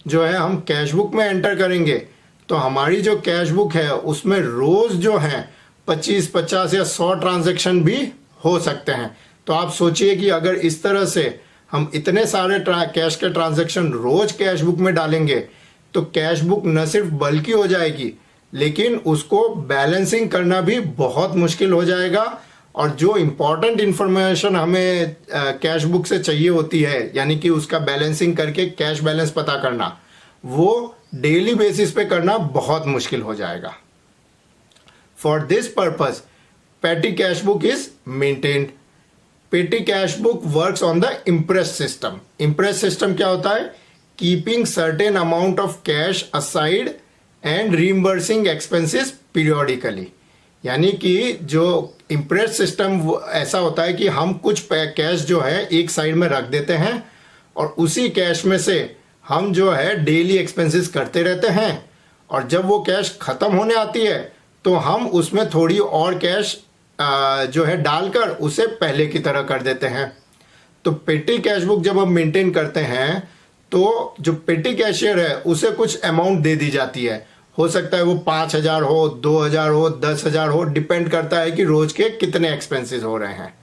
जो है हम कैश बुक में एंटर करेंगे, तो हमारी जो कैश बुक है उसमें रोज जो है 25, 50 या 100 ट्रांजैक्शन भी हो सकते हैं। तो आप सोचिए कि अगर इस तरह से हम इतने सारे कैश के ट्रांजैक्शन रोज कैश बुक में डालेंगे, तो कैश बुक न सिर्फ बल्कि हो जाएगी, लेकिन उसको बैलेंसिंग करना भी बहुत मुश्किल हो जाएगा। और जो इम्पोर्टेंट इंफॉर्मेशन हमें कैश बुक से चाहिए होती है, यानी कि उसका बैलेंसिंग करके कैश बैलेंस पता करना, वो डेली बेसिस पे करना बहुत मुश्किल हो जाएगा। For this purpose, petty cash book is maintained. Petty cash book works on the impress system. Impress system क्या होता है? Keeping certain amount of cash aside and reimbursing expenses periodically. यानी कि जो impress system ऐसा होता है कि हम कुछ कैश जो है एक साइड में रख देते हैं, और उसी कैश में से हम जो है डेली एक्सपेंसेस करते रहते हैं, और जब वो कैश खत्म होने आती है तो हम उसमें थोड़ी और कैश जो है डालकर उसे पहले की तरह कर देते हैं। तो पेटी कैश बुक जब हम मेंटेन करते हैं, तो जो पेटी कैशियर है उसे कुछ अमाउंट दे दी जाती है। हो सकता है वो 5,000 हो, 2,000 हो, 10,000 हो, डिपेंड करता है कि रोज के कितने एक्सपेंसेस हो रहे हैं।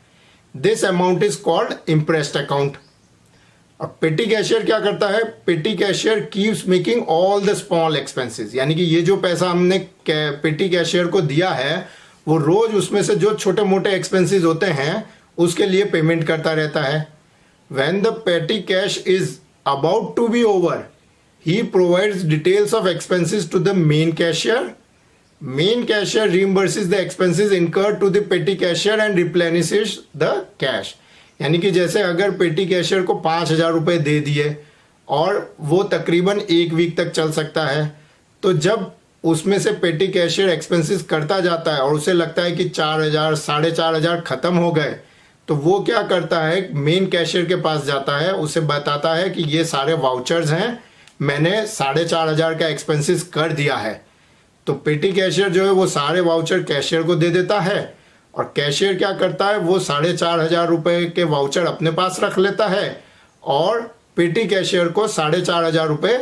This amount is called impressed account. और पेटी कैशियर क्या करता है? Petty cashier keeps making all the small expenses, यानी कि ये जो पैसा हमने पेटी कैशियर को दिया है, वो रोज उसमें से जो छोटे मोटे एक्सपेंसेस होते हैं उसके लिए पेमेंट करता रहता है। When the petty cash is about to be over, he provides details of expenses to the main cashier. Main cashier reimburses the expenses incurred to the petty cashier and replenishes the cash। यानी कि जैसे अगर पेटी cashier को 5,000 रुपये दे दिए और वो तकरीबन 1 वीक तक चल सकता है। तो जब उसमें से पेटी कैशियर एक्सपेंसेस करता जाता है और उसे लगता है कि 4,000 4,500 ख़त्म हो गए, तो वो क्या करता है, मेन कैशियर के पास जाता है, उसे बताता है कि ये सारे वाउचर्स हैं, मैंने 4,500 का एक्सपेंसेस कर दिया है। तो पेटी कैशियर जो है वो सारे वाउचर कैशियर को दे देता है और कैशियर क्या करता है, वो 4,500 रुपये के वाउचर अपने पास रख लेता है और पेटी कैशियर को 4,500 रुपये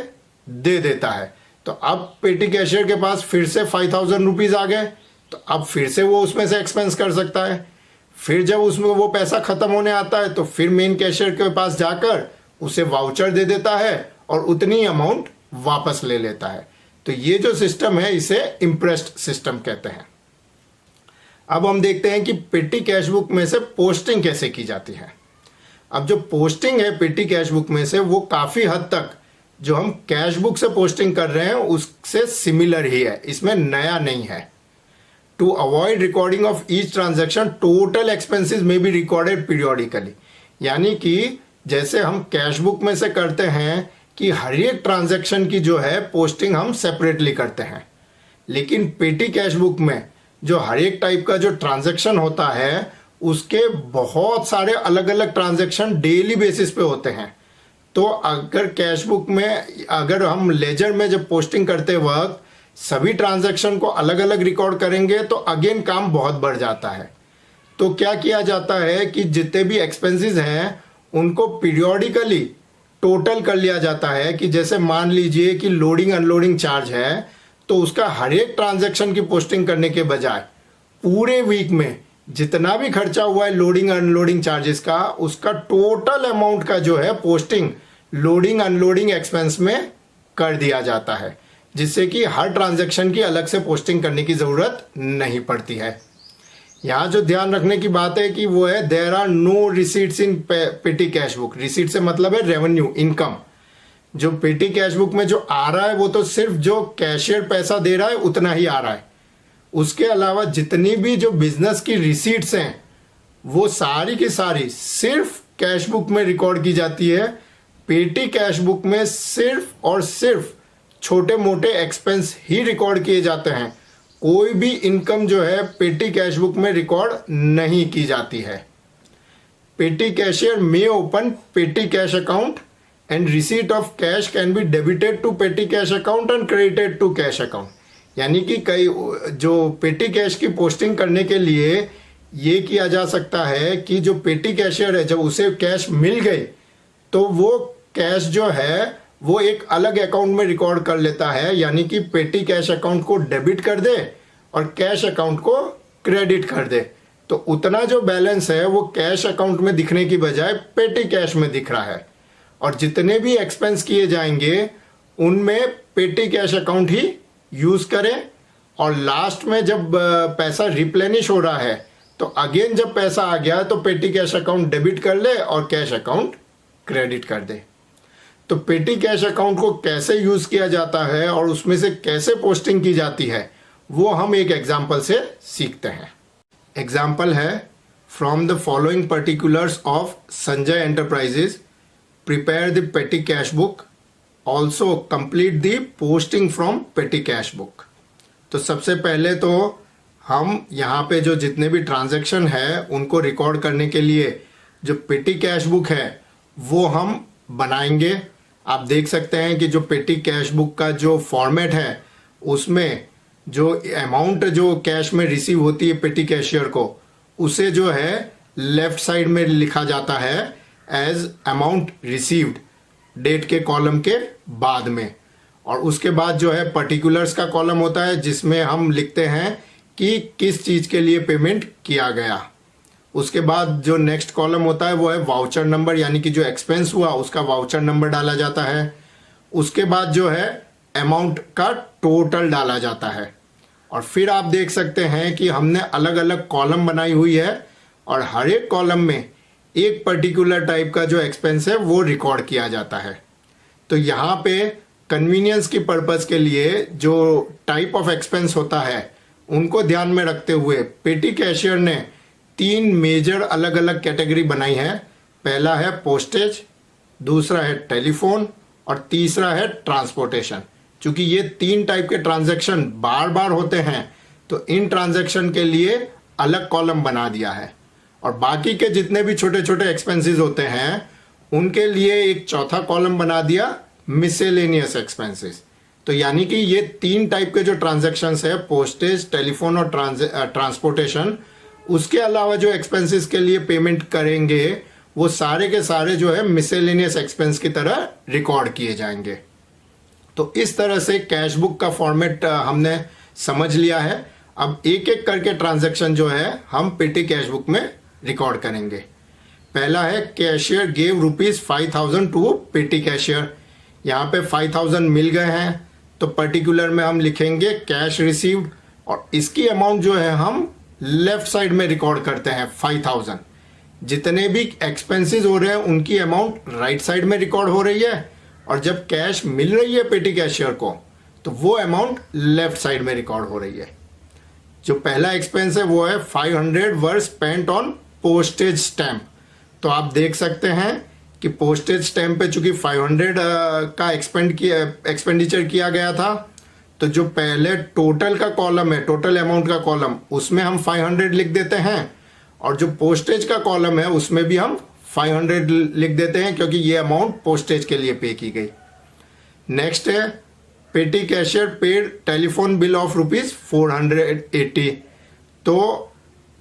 दे देता है। तो अब पेटी कैशियर के पास फिर से 5,000 रुपीज़ आ गए, तो अब फिर से वो उसमें से एक्सपेंस कर सकता है। फिर जब उसमें वो पैसा ख़त्म होने आता है तो फिर मेन कैशियर के पास जाकर उसे वाउचर दे देता है और उतनी अमाउंट वापस ले लेता है। तो ये जो सिस्टम है इसे इम्प्रेस्ड सिस्टम कहते हैं। अब हम देखते हैं कि पेटी कैश बुक में से पोस्टिंग कैसे की जाती है। अब जो पोस्टिंग है पेटी कैश बुक में से वो काफ़ी हद तक जो हम कैश बुक से पोस्टिंग कर रहे हैं उससे सिमिलर ही है, इसमें नया नहीं है। To avoid recording of each transaction total expenses may be recorded periodically, यानी कि जैसे हम कैश बुक में से करते हैं कि हर एक ट्रांजैक्शन की जो है पोस्टिंग हम सेपरेटली करते हैं, लेकिन पेटी कैश बुक में जो हर एक टाइप का जो ट्रांजैक्शन होता है उसके बहुत सारे अलग अलग ट्रांजैक्शन डेली बेसिस पे होते हैं। तो अगर कैश बुक में अगर हम लेजर में जब पोस्टिंग करते वक्त सभी ट्रांजैक्शन को अलग अलग रिकॉर्ड करेंगे तो अगेन काम बहुत बढ़ जाता है। तो क्या किया जाता है कि जितने भी एक्सपेंसेस हैं उनको पीरियोडिकली टोटल कर लिया जाता है कि जैसे मान लीजिए कि लोडिंग अनलोडिंग चार्ज है तो उसका हर एक ट्रांजैक्शन की पोस्टिंग करने के बजाय पूरे वीक में जितना भी खर्चा हुआ है लोडिंग अनलोडिंग चार्जेस का उसका टोटल अमाउंट का जो है पोस्टिंग लोडिंग अनलोडिंग एक्सपेंस में कर दिया जाता है, जिससे कि हर ट्रांजैक्शन की अलग से पोस्टिंग करने की ज़रूरत नहीं पड़ती है। यहाँ जो ध्यान रखने की बात है कि वो है there are no receipts in petty cash book. Receipt से मतलब है रेवेन्यू, इनकम। जो पेटी कैश बुक में जो आ रहा है वो तो सिर्फ जो कैशियर पैसा दे रहा है उतना ही आ रहा है। उसके अलावा जितनी भी जो बिजनेस की रिसीट्स हैं वो सारी की सारी सिर्फ कैश बुक में रिकॉर्ड की जाती है। पेटी कैश बुक में सिर्फ और सिर्फ छोटे मोटे एक्सपेंस ही रिकॉर्ड किए जाते हैं। कोई भी इनकम जो है पेटी कैश बुक में रिकॉर्ड नहीं की जाती है। Petty cashier may open petty cash account and receipt of cash can be debited to petty cash account and credited to cash account. यानी कि कई जो पेटी कैश की पोस्टिंग करने के लिए ये किया जा सकता है कि जो पेटी कैशियर है जब उसे कैश मिल गई तो वो कैश जो है वो एक अलग अकाउंट में रिकॉर्ड कर लेता है, यानी कि पेटी कैश अकाउंट को डेबिट कर दे और कैश अकाउंट को क्रेडिट कर दे। तो उतना जो बैलेंस है वो कैश अकाउंट में दिखने की बजाय पेटी कैश में दिख रहा है और जितने भी एक्सपेंस किए जाएंगे उनमें पेटी कैश अकाउंट ही यूज़ करें। और लास्ट में जब पैसा रिप्लेनिश हो रहा है तो अगेन जब पैसा आ गया तो पेटी कैश अकाउंट डेबिट कर ले और कैश अकाउंट क्रेडिट कर दे। तो पेटी कैश अकाउंट को कैसे यूज़ किया जाता है और उसमें से कैसे पोस्टिंग की जाती है वो हम एक एग्जाम्पल से सीखते हैं। एग्जाम्पल है from the following particulars of Sanjay enterprises, prepare the petty cash book, also complete the posting from पेटी कैश बुक। तो सबसे पहले तो हम यहाँ पे जो जितने भी ट्रांजैक्शन है उनको रिकॉर्ड करने के लिए जो पेटी कैश बुक है वो हम बनाएंगे। आप देख सकते हैं कि जो पेटी कैश बुक का जो फॉर्मेट है उसमें जो अमाउंट जो कैश में रिसीव होती है पेटी कैशियर को उसे जो है लेफ्ट साइड में लिखा जाता है एज अमाउंट रिसीव्ड डेट के कॉलम के बाद में, और उसके बाद जो है पर्टिकुलर्स का कॉलम होता है जिसमें हम लिखते हैं कि किस चीज़ के लिए पेमेंट किया गया। उसके बाद जो नेक्स्ट कॉलम होता है वो है वाउचर नंबर, यानी कि जो एक्सपेंस हुआ उसका वाउचर नंबर डाला जाता है। उसके बाद जो है अमाउंट का टोटल डाला जाता है। और फिर आप देख सकते हैं कि हमने अलग अलग कॉलम बनाई हुई है और हर एक कॉलम में एक पर्टिकुलर टाइप का जो एक्सपेंस है वो रिकॉर्ड किया जाता है। तो यहाँ पे कन्वीनियंस की पर्पज़ के लिए जो टाइप ऑफ एक्सपेंस होता है उनको ध्यान में रखते हुए पेटी कैशियर ने 3 मेजर अलग अलग कैटेगरी बनाई है। पहला है पोस्टेज, दूसरा है टेलीफोन और तीसरा है ट्रांसपोर्टेशन। क्योंकि ये 3 टाइप के ट्रांजैक्शन बार बार होते हैं तो इन ट्रांजैक्शन के लिए अलग कॉलम बना दिया है, और बाकी के जितने भी छोटे छोटे एक्सपेंसेस होते हैं उनके लिए एक चौथा कॉलम बना दिया, मिसेलेनियस एक्सपेंसेस। तो यानी कि ये 3 टाइप के जो ट्रांजैक्शंस है, पोस्टेज, टेलीफोन और ट्रांसपोर्टेशन, उसके अलावा जो एक्सपेंसेस के लिए पेमेंट करेंगे वो सारे के सारे जो है मिसेलेनियस एक्सपेंस की तरह रिकॉर्ड किए जाएंगे। तो इस तरह से कैश बुक का फॉर्मेट हमने समझ लिया है। अब एक एक करके ट्रांजैक्शन जो है हम पेटी कैश बुक में रिकॉर्ड करेंगे। पहला है कैशियर गेव ₹5,000 टू पेटी कैशियर। यहाँ पे 5,000 मिल गए हैं तो पर्टिकुलर में हम लिखेंगे कैश रिसीव्ड, और इसकी अमाउंट जो है हम लेफ्ट साइड में रिकॉर्ड करते हैं 5,000। जितने भी एक्सपेंसेस हो रहे हैं उनकी अमाउंट राइट साइड में रिकॉर्ड हो रही है, और जब कैश मिल रही है पेटी कैशियर को तो वो अमाउंट लेफ्ट साइड में रिकॉर्ड हो रही है। जो पहला एक्सपेंस है वो है 500 वर स्पेंट ऑन पोस्टेज स्टैम्प। तो आप देख सकते हैं कि पोस्टेज स्टैम्प पे चूंकि 500 का एक्सपेंडिचर किया गया था, तो जो पहले टोटल का कॉलम है, टोटल अमाउंट का कॉलम, उसमें हम 500 लिख देते हैं, और जो पोस्टेज का कॉलम है उसमें भी हम 500 लिख देते हैं, क्योंकि ये अमाउंट पोस्टेज के लिए पे की गई। नेक्स्ट है petty cashier paid telephone bill of ₹480। तो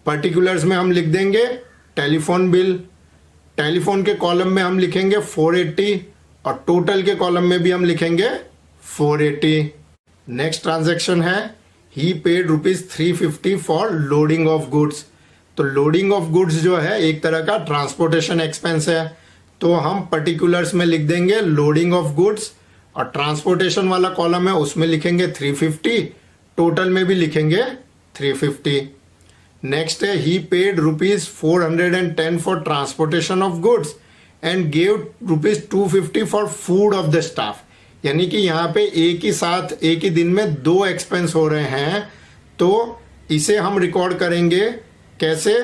पर्टिकुलर्स में हम लिख देंगे टेलीफोन बिल, टेलीफोन के कॉलम में हम लिखेंगे 480, और टोटल के कॉलम में भी हम लिखेंगे 480। नेक्स्ट ट्रांजैक्शन है he paid ₹350 for loading of goods. तो लोडिंग ऑफ गुड्स जो है एक तरह का ट्रांसपोर्टेशन एक्सपेंस है, तो हम पर्टिकुलर्स में लिख देंगे लोडिंग ऑफ गुड्स, और ट्रांसपोर्टेशन वाला कॉलम है उसमें लिखेंगे 350, टोटल में भी लिखेंगे 350। नेक्स्ट है he paid ₹410 for transportation of goods and gave ₹250 for food of the staff. यानी कि यहाँ पे एक ही साथ एक ही दिन में 2 एक्सपेंस हो रहे हैं, तो इसे हम रिकॉर्ड करेंगे कैसे?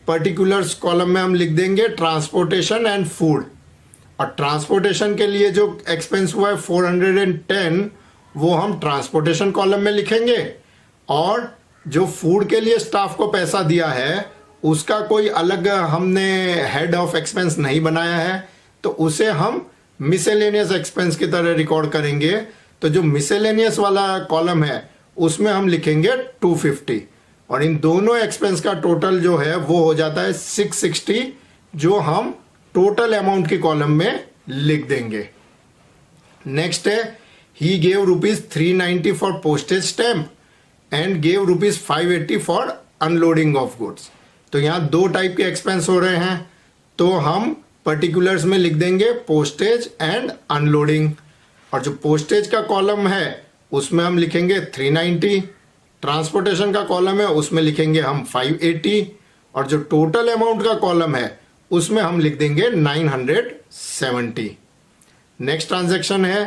पर्टिकुलर्स कॉलम में हम लिख देंगे ट्रांसपोर्टेशन एंड फूड, और ट्रांसपोर्टेशन के लिए जो एक्सपेंस हुआ है 410 वो हम ट्रांसपोर्टेशन कॉलम में लिखेंगे, और जो फूड के लिए स्टाफ को पैसा दिया है उसका कोई अलग हमने हेड ऑफ एक्सपेंस नहीं बनाया है, तो उसे हम मिसेलेनियस एक्सपेंस की तरह रिकॉर्ड करेंगे। तो जो मिसेलेनियस वाला कॉलम है उसमें हम लिखेंगे 250, और इन दोनों एक्सपेंस का टोटल जो है वो हो जाता है 660, जो हम टोटल अमाउंट की कॉलम में लिख देंगे। नेक्स्ट है he gave ₹390 for postage stamp and gave ₹580 for unloading of goods. तो यहाँ 2 टाइप के एक्सपेंस हो रहे हैं, तो हम पर्टिकुलर्स में लिख देंगे पोस्टेज एंड अनलोडिंग, और जो पोस्टेज का कॉलम है उसमें हम लिखेंगे 390, ट्रांसपोर्टेशन का कॉलम है उसमें लिखेंगे हम 580, और जो टोटल अमाउंट का कॉलम है उसमें हम लिख देंगे 970। नेक्स्ट ट्रांजैक्शन है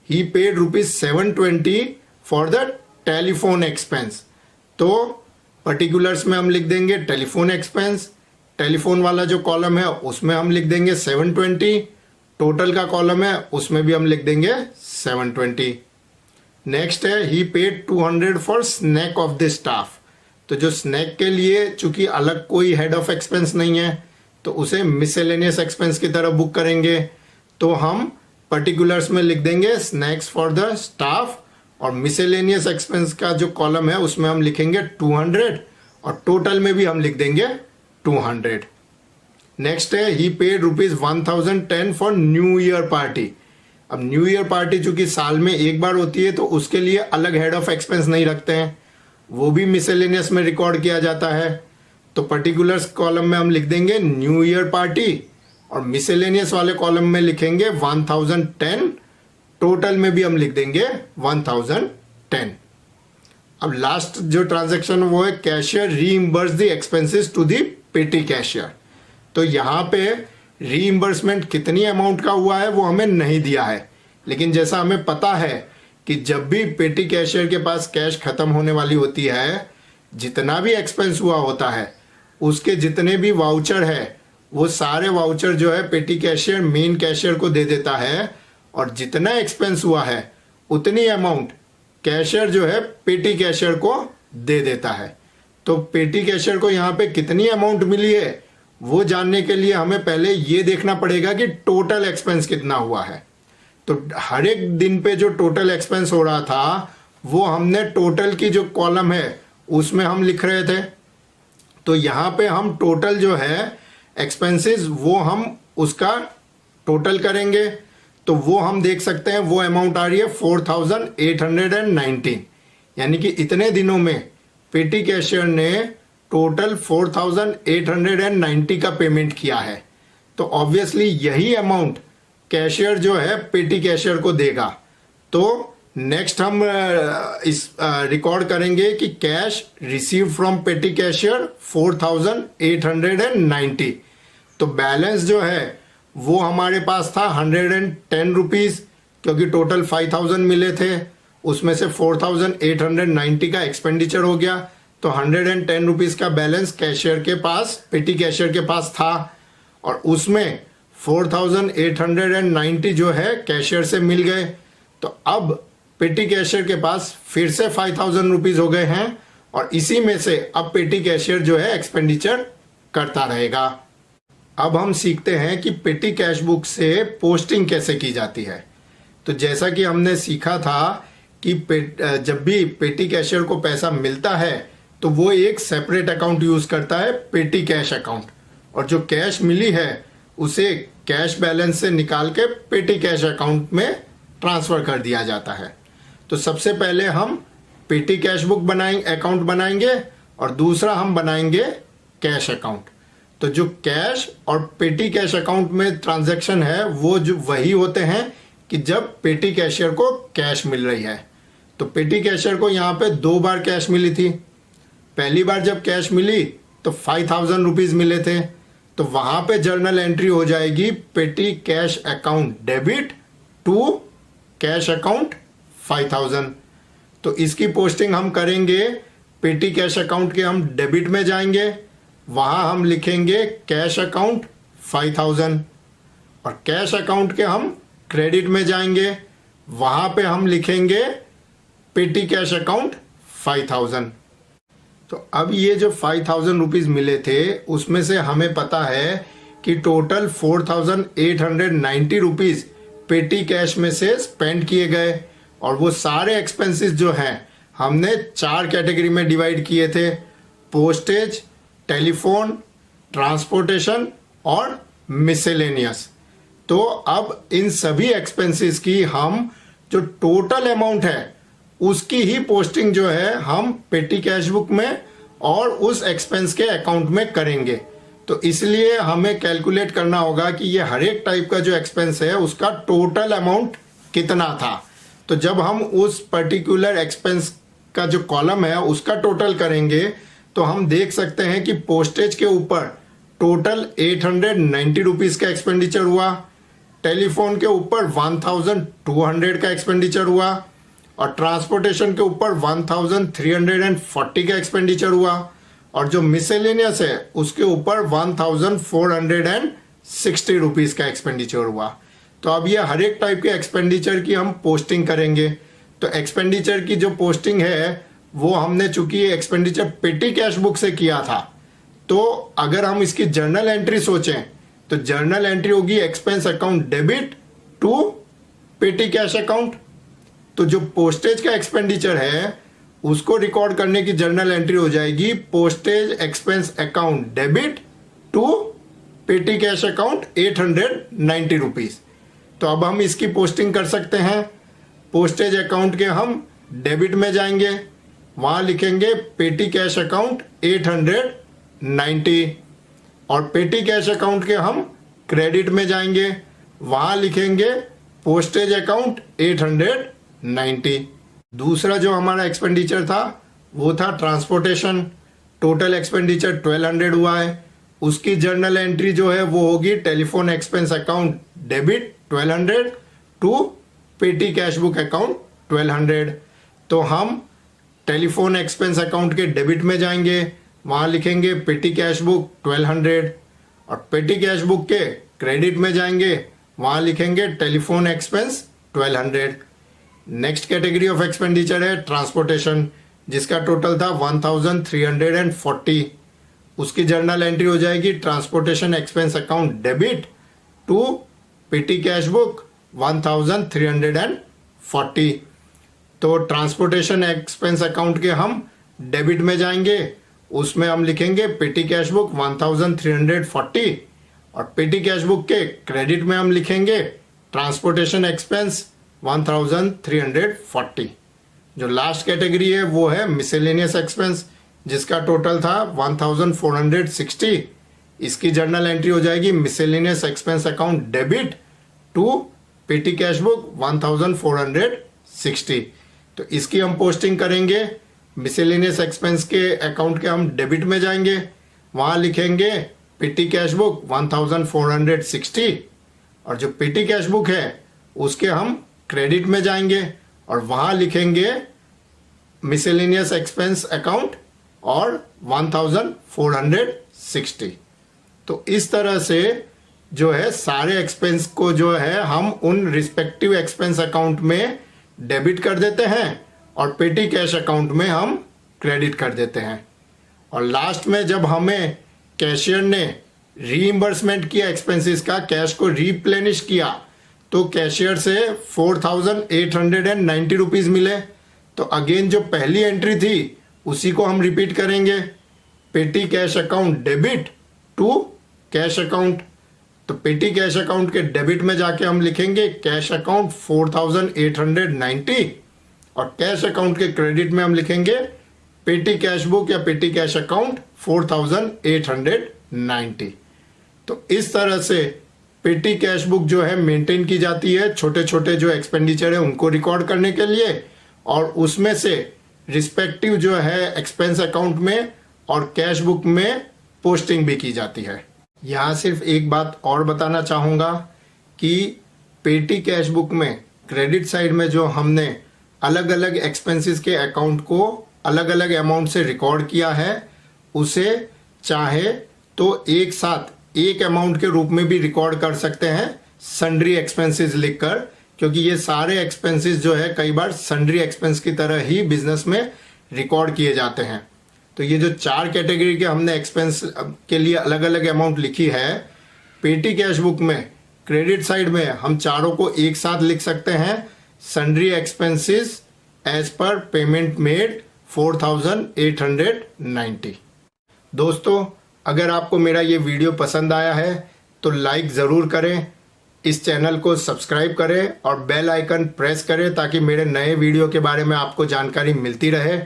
he paid ₹720 for the telephone expense. तो पर्टिकुलर्स में हम लिख देंगे टेलीफोन एक्सपेंस, टेलीफोन वाला जो कॉलम है उसमें हम लिख देंगे 720, टोटल का कॉलम है उसमें भी हम लिख देंगे 720। नेक्स्ट है he paid 200 for snack of the staff. तो जो स्नैक के लिए चूंकि अलग कोई हेड ऑफ एक्सपेंस नहीं है तो उसे मिसलेनियस एक्सपेंस की तरह बुक करेंगे, तो हम पर्टिकुलर्स में लिख देंगे स्नैक्स फॉर द स्टाफ, और मिसलेनियस एक्सपेंस का जो कॉलम है उसमें हम लिखेंगे 200, और टोटल में भी हम लिख देंगे 200। नेक्स्ट है he paid ₹1010 for new year party. अब न्यू ईयर पार्टी चूंकि साल में एक बार होती है तो उसके लिए अलग हेड ऑफ एक्सपेंस नहीं रखते हैं, वो भी मिसलेनियस में रिकॉर्ड किया जाता है। तो पर्टिकुलर्स कॉलम में हम लिख देंगे न्यू ईयर पार्टी, और मिसलेनियस वाले कॉलम में लिखेंगे 1010, टोटल में भी हम लिख देंगे 1010। अब लास्ट जो ट्रांजैक्शन वो है cashier reimburse the expenses to the petty cashier. तो यहाँ पे रीइंबर्समेंट कितनी अमाउंट का हुआ है वो हमें नहीं दिया है, लेकिन जैसा हमें पता है कि जब भी पेटी कैशियर के पास कैश खत्म होने वाली होती है, जितना भी एक्सपेंस हुआ होता है उसके जितने भी वाउचर है वो सारे वाउचर जो है पेटी कैशियर मेन कैशियर को दे देता है, और जितना एक्सपेंस हुआ है उतनी अमाउंट कैशियर जो है पेटी कैशियर को दे देता है। तो पेटी कैशियर को यहाँ पे कितनी अमाउंट मिली है वो जानने के लिए हमें पहले ये देखना पड़ेगा कि टोटल एक्सपेंस कितना हुआ है। तो हर एक दिन पे जो टोटल एक्सपेंस हो रहा था वो हमने टोटल की जो कॉलम है उसमें हम लिख रहे थे। तो यहाँ पे हम टोटल जो है एक्सपेंसेस वो हम उसका टोटल करेंगे तो वो हम देख सकते हैं वो अमाउंट आ रही है 4819, यानी कि इतने दिनों में पेटी कैशियर ने टोटल 4890 का पेमेंट किया है। तो ऑब्वियसली यही अमाउंट कैशियर जो है पेटी कैशियर को देगा। तो नेक्स्ट हम इस रिकॉर्ड करेंगे कि कैश रिसीव फ्रॉम पेटी कैशियर 4890। तो बैलेंस जो है वो हमारे पास था 110 रुपीज़, क्योंकि टोटल 5000 मिले थे, उसमें से 4890 का एक्सपेंडिचर हो गया। तो 110 रुपीज़ का बैलेंस कैशियर के पास, पेटी कैशियर के पास था, और उसमें 4890 जो है कैशियर से मिल गए। तो अब पेटी कैशियर के पास फिर से 5000 रुपीज़ हो गए हैं, और इसी में से अब पेटी कैशियर जो है एक्सपेंडिचर करता रहेगा। अब हम सीखते हैं कि पेटी कैश बुक से पोस्टिंग कैसे की जाती है। तो जैसा कि हमने सीखा था कि जब भी पेटी कैशियर को पैसा मिलता है तो वो एक सेपरेट अकाउंट यूज करता है, पेटी कैश अकाउंट, और जो कैश मिली है उसे कैश बैलेंस से निकाल के पेटी कैश अकाउंट में ट्रांसफर कर दिया जाता है। तो सबसे पहले हम पेटी कैश बुक अकाउंट बनाएंगे, और दूसरा हम बनाएंगे कैश अकाउंट। तो जो कैश और पेटी कैश अकाउंट में ट्रांजैक्शन है वो जो वही होते हैं कि जब पेटी कैशियर को कैश मिल रही है। तो पेटी कैशियर को यहाँ पे 2 बार कैश मिली थी। पहली बार जब कैश मिली तो 5000 रुपीज़ मिले थे, तो वहाँ पे जर्नल एंट्री हो जाएगी petty cash account debit to cash account 5000। तो इसकी पोस्टिंग हम करेंगे, पेटी कैश अकाउंट के हम डेबिट में जाएंगे, वहाँ हम लिखेंगे कैश अकाउंट 5000, और कैश अकाउंट के हम क्रेडिट में जाएंगे, वहाँ पे हम लिखेंगे पेटी कैश अकाउंट 5000। तो अब ये जो 5000 रुपीज़ मिले थे उसमें से हमें पता है कि टोटल 4890 रुपीज़ पेटी कैश में से स्पेंड किए गए, और वो सारे एक्सपेंसेस जो हैं हमने 4 कैटेगरी में डिवाइड किए थे: पोस्टेज, टेलीफोन, ट्रांसपोर्टेशन और मिसेलेनियस। तो अब इन सभी एक्सपेंसेस की हम जो टोटल अमाउंट है उसकी ही पोस्टिंग जो है हम पेटी कैश बुक में और उस एक्सपेंस के अकाउंट में करेंगे। तो इसलिए हमें कैलकुलेट करना होगा कि ये हर एक टाइप का जो एक्सपेंस है उसका टोटल अमाउंट कितना था। तो जब हम उस पर्टिकुलर एक्सपेंस का जो कॉलम है उसका टोटल करेंगे तो हम देख सकते हैं कि पोस्टेज के ऊपर टोटल 890 रुपीज़ का एक्सपेंडिचर हुआ, टेलीफोन के ऊपर 1200 का एक्सपेंडिचर हुआ, और ट्रांसपोर्टेशन के ऊपर 1340 का एक्सपेंडिचर हुआ, और जो मिसेलेनियस है उसके ऊपर 1460 रुपीज़ का एक्सपेंडिचर हुआ। तो अब ये हर एक टाइप के एक्सपेंडिचर की हम पोस्टिंग करेंगे। तो एक्सपेंडिचर की जो पोस्टिंग है वो हमने चूंकि एक्सपेंडिचर पेटी कैश बुक से किया था, तो अगर हम इसकी जर्नल एंट्री सोचें तो जर्नल एंट्री होगी expense account debit to petty cash account. तो जो पोस्टेज का एक्सपेंडिचर है उसको रिकॉर्ड करने की जर्नल एंट्री हो जाएगी postage expense account debit to petty cash account 890 rupees. तो अब हम इसकी पोस्टिंग कर सकते हैं। पोस्टेज अकाउंट के हम डेबिट में जाएंगे, वहाँ लिखेंगे पेटी कैश अकाउंट 890, और पेटी कैश अकाउंट के हम क्रेडिट में जाएंगे, वहाँ लिखेंगे पोस्टेज अकाउंट 890। दूसरा जो हमारा एक्सपेंडिचर था वो था ट्रांसपोर्टेशन। टोटल एक्सपेंडिचर 1200 हुआ है, उसकी जर्नल एंट्री जो है वो होगी telephone expense account debit 1200 to petty cash book account 1200। तो हम टेलीफोन एक्सपेंस अकाउंट के डेबिट में जाएंगे, वहाँ लिखेंगे पेटी कैश बुक 1200, और पेटी कैश बुक के क्रेडिट में जाएंगे, वहां लिखेंगे telephone expense 1200। Next category of expenditure है ट्रांसपोर्टेशन, जिसका टोटल था 1340। उसकी जर्नल एंट्री हो जाएगी transportation expense account debit to petty cash book 1340। तो ट्रांसपोर्टेशन एक्सपेंस अकाउंट के हम डेबिट में जाएंगे, उसमें हम लिखेंगे पेटी कैश बुक 1340 और पेटी कैश बुक के क्रेडिट में हम लिखेंगे ट्रांसपोर्टेशन एक्सपेंस 1340। जो लास्ट कैटेगरी है वो है मिसेलेनियस एक्सपेंस, जिसका टोटल था 1460। इसकी जर्नल एंट्री हो जाएगी miscellaneous expense account debit to petty cash book 1460। तो इसकी हम पोस्टिंग करेंगे। मिसेलेनियस एक्सपेंस के अकाउंट के हम डेबिट में जाएंगे, वहां लिखेंगे पेटी कैश बुक 1460 और जो पेटी कैश बुक है उसके हम क्रेडिट में जाएंगे और वहां लिखेंगे मिसेलेनियस एक्सपेंस अकाउंट और 1460। तो इस तरह से जो है सारे एक्सपेंस को जो है हम उन रिस्पेक्टिव एक्सपेंस अकाउंट में डेबिट कर देते हैं और पेटी कैश अकाउंट में हम क्रेडिट कर देते हैं। और लास्ट में जब हमें कैशियर ने रीइंबर्समेंट किया एक्सपेंसेस का, कैश को रिप्लेनिश किया, तो कैशियर से 4890 रुपीज मिले। तो अगेन जो पहली एंट्री थी उसी को हम रिपीट करेंगे, petty cash account debit to cash account. तो पेटी कैश अकाउंट के डेबिट में जाके हम लिखेंगे कैश अकाउंट 4890 और कैश अकाउंट के क्रेडिट में हम लिखेंगे पेटी कैश बुक या पेटी कैश अकाउंट 4890। तो इस तरह से पेटी कैश बुक जो है मेंटेन की जाती है छोटे छोटे जो एक्सपेंडिचर है उनको रिकॉर्ड करने के लिए, और उसमें से रिस्पेक्टिव जो है एक्सपेंस अकाउंट में और कैश बुक में पोस्टिंग भी की जाती है। यहाँ सिर्फ एक बात और बताना चाहूँगा कि पेटी कैश बुक में क्रेडिट साइड में जो हमने अलग अलग एक्सपेंसेस के अकाउंट को अलग अलग अमाउंट से रिकॉर्ड किया है, उसे चाहे तो एक साथ एक अमाउंट के रूप में भी रिकॉर्ड कर सकते हैं सन्ड्री एक्सपेंसेस लिखकर, क्योंकि ये सारे एक्सपेंसेस जो है कई बार सन्ड्री एक्सपेंस की तरह ही बिजनेस में रिकॉर्ड किए जाते हैं। तो ये जो 4 कैटेगरी के हमने एक्सपेंस के लिए अलग अलग अमाउंट लिखी है, पेटी कैश बुक में क्रेडिट साइड में हम चारों को एक साथ लिख सकते हैं, sundry expenses as per payment made 4890। दोस्तों, अगर आपको मेरा ये वीडियो पसंद आया है तो लाइक ज़रूर करें, इस चैनल को सब्सक्राइब करें और बेल आइकन प्रेस करें ताकि मेरे नए वीडियो के बारे में आपको जानकारी मिलती रहे।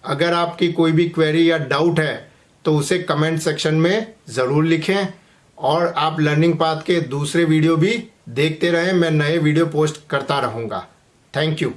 अगर आपकी कोई भी क्वेरी या डाउट है तो उसे कमेंट सेक्शन में ज़रूर लिखें और आप लर्निंग पाथ के दूसरे वीडियो भी देखते रहें, मैं नए वीडियो पोस्ट करता रहूँगा। Thank you.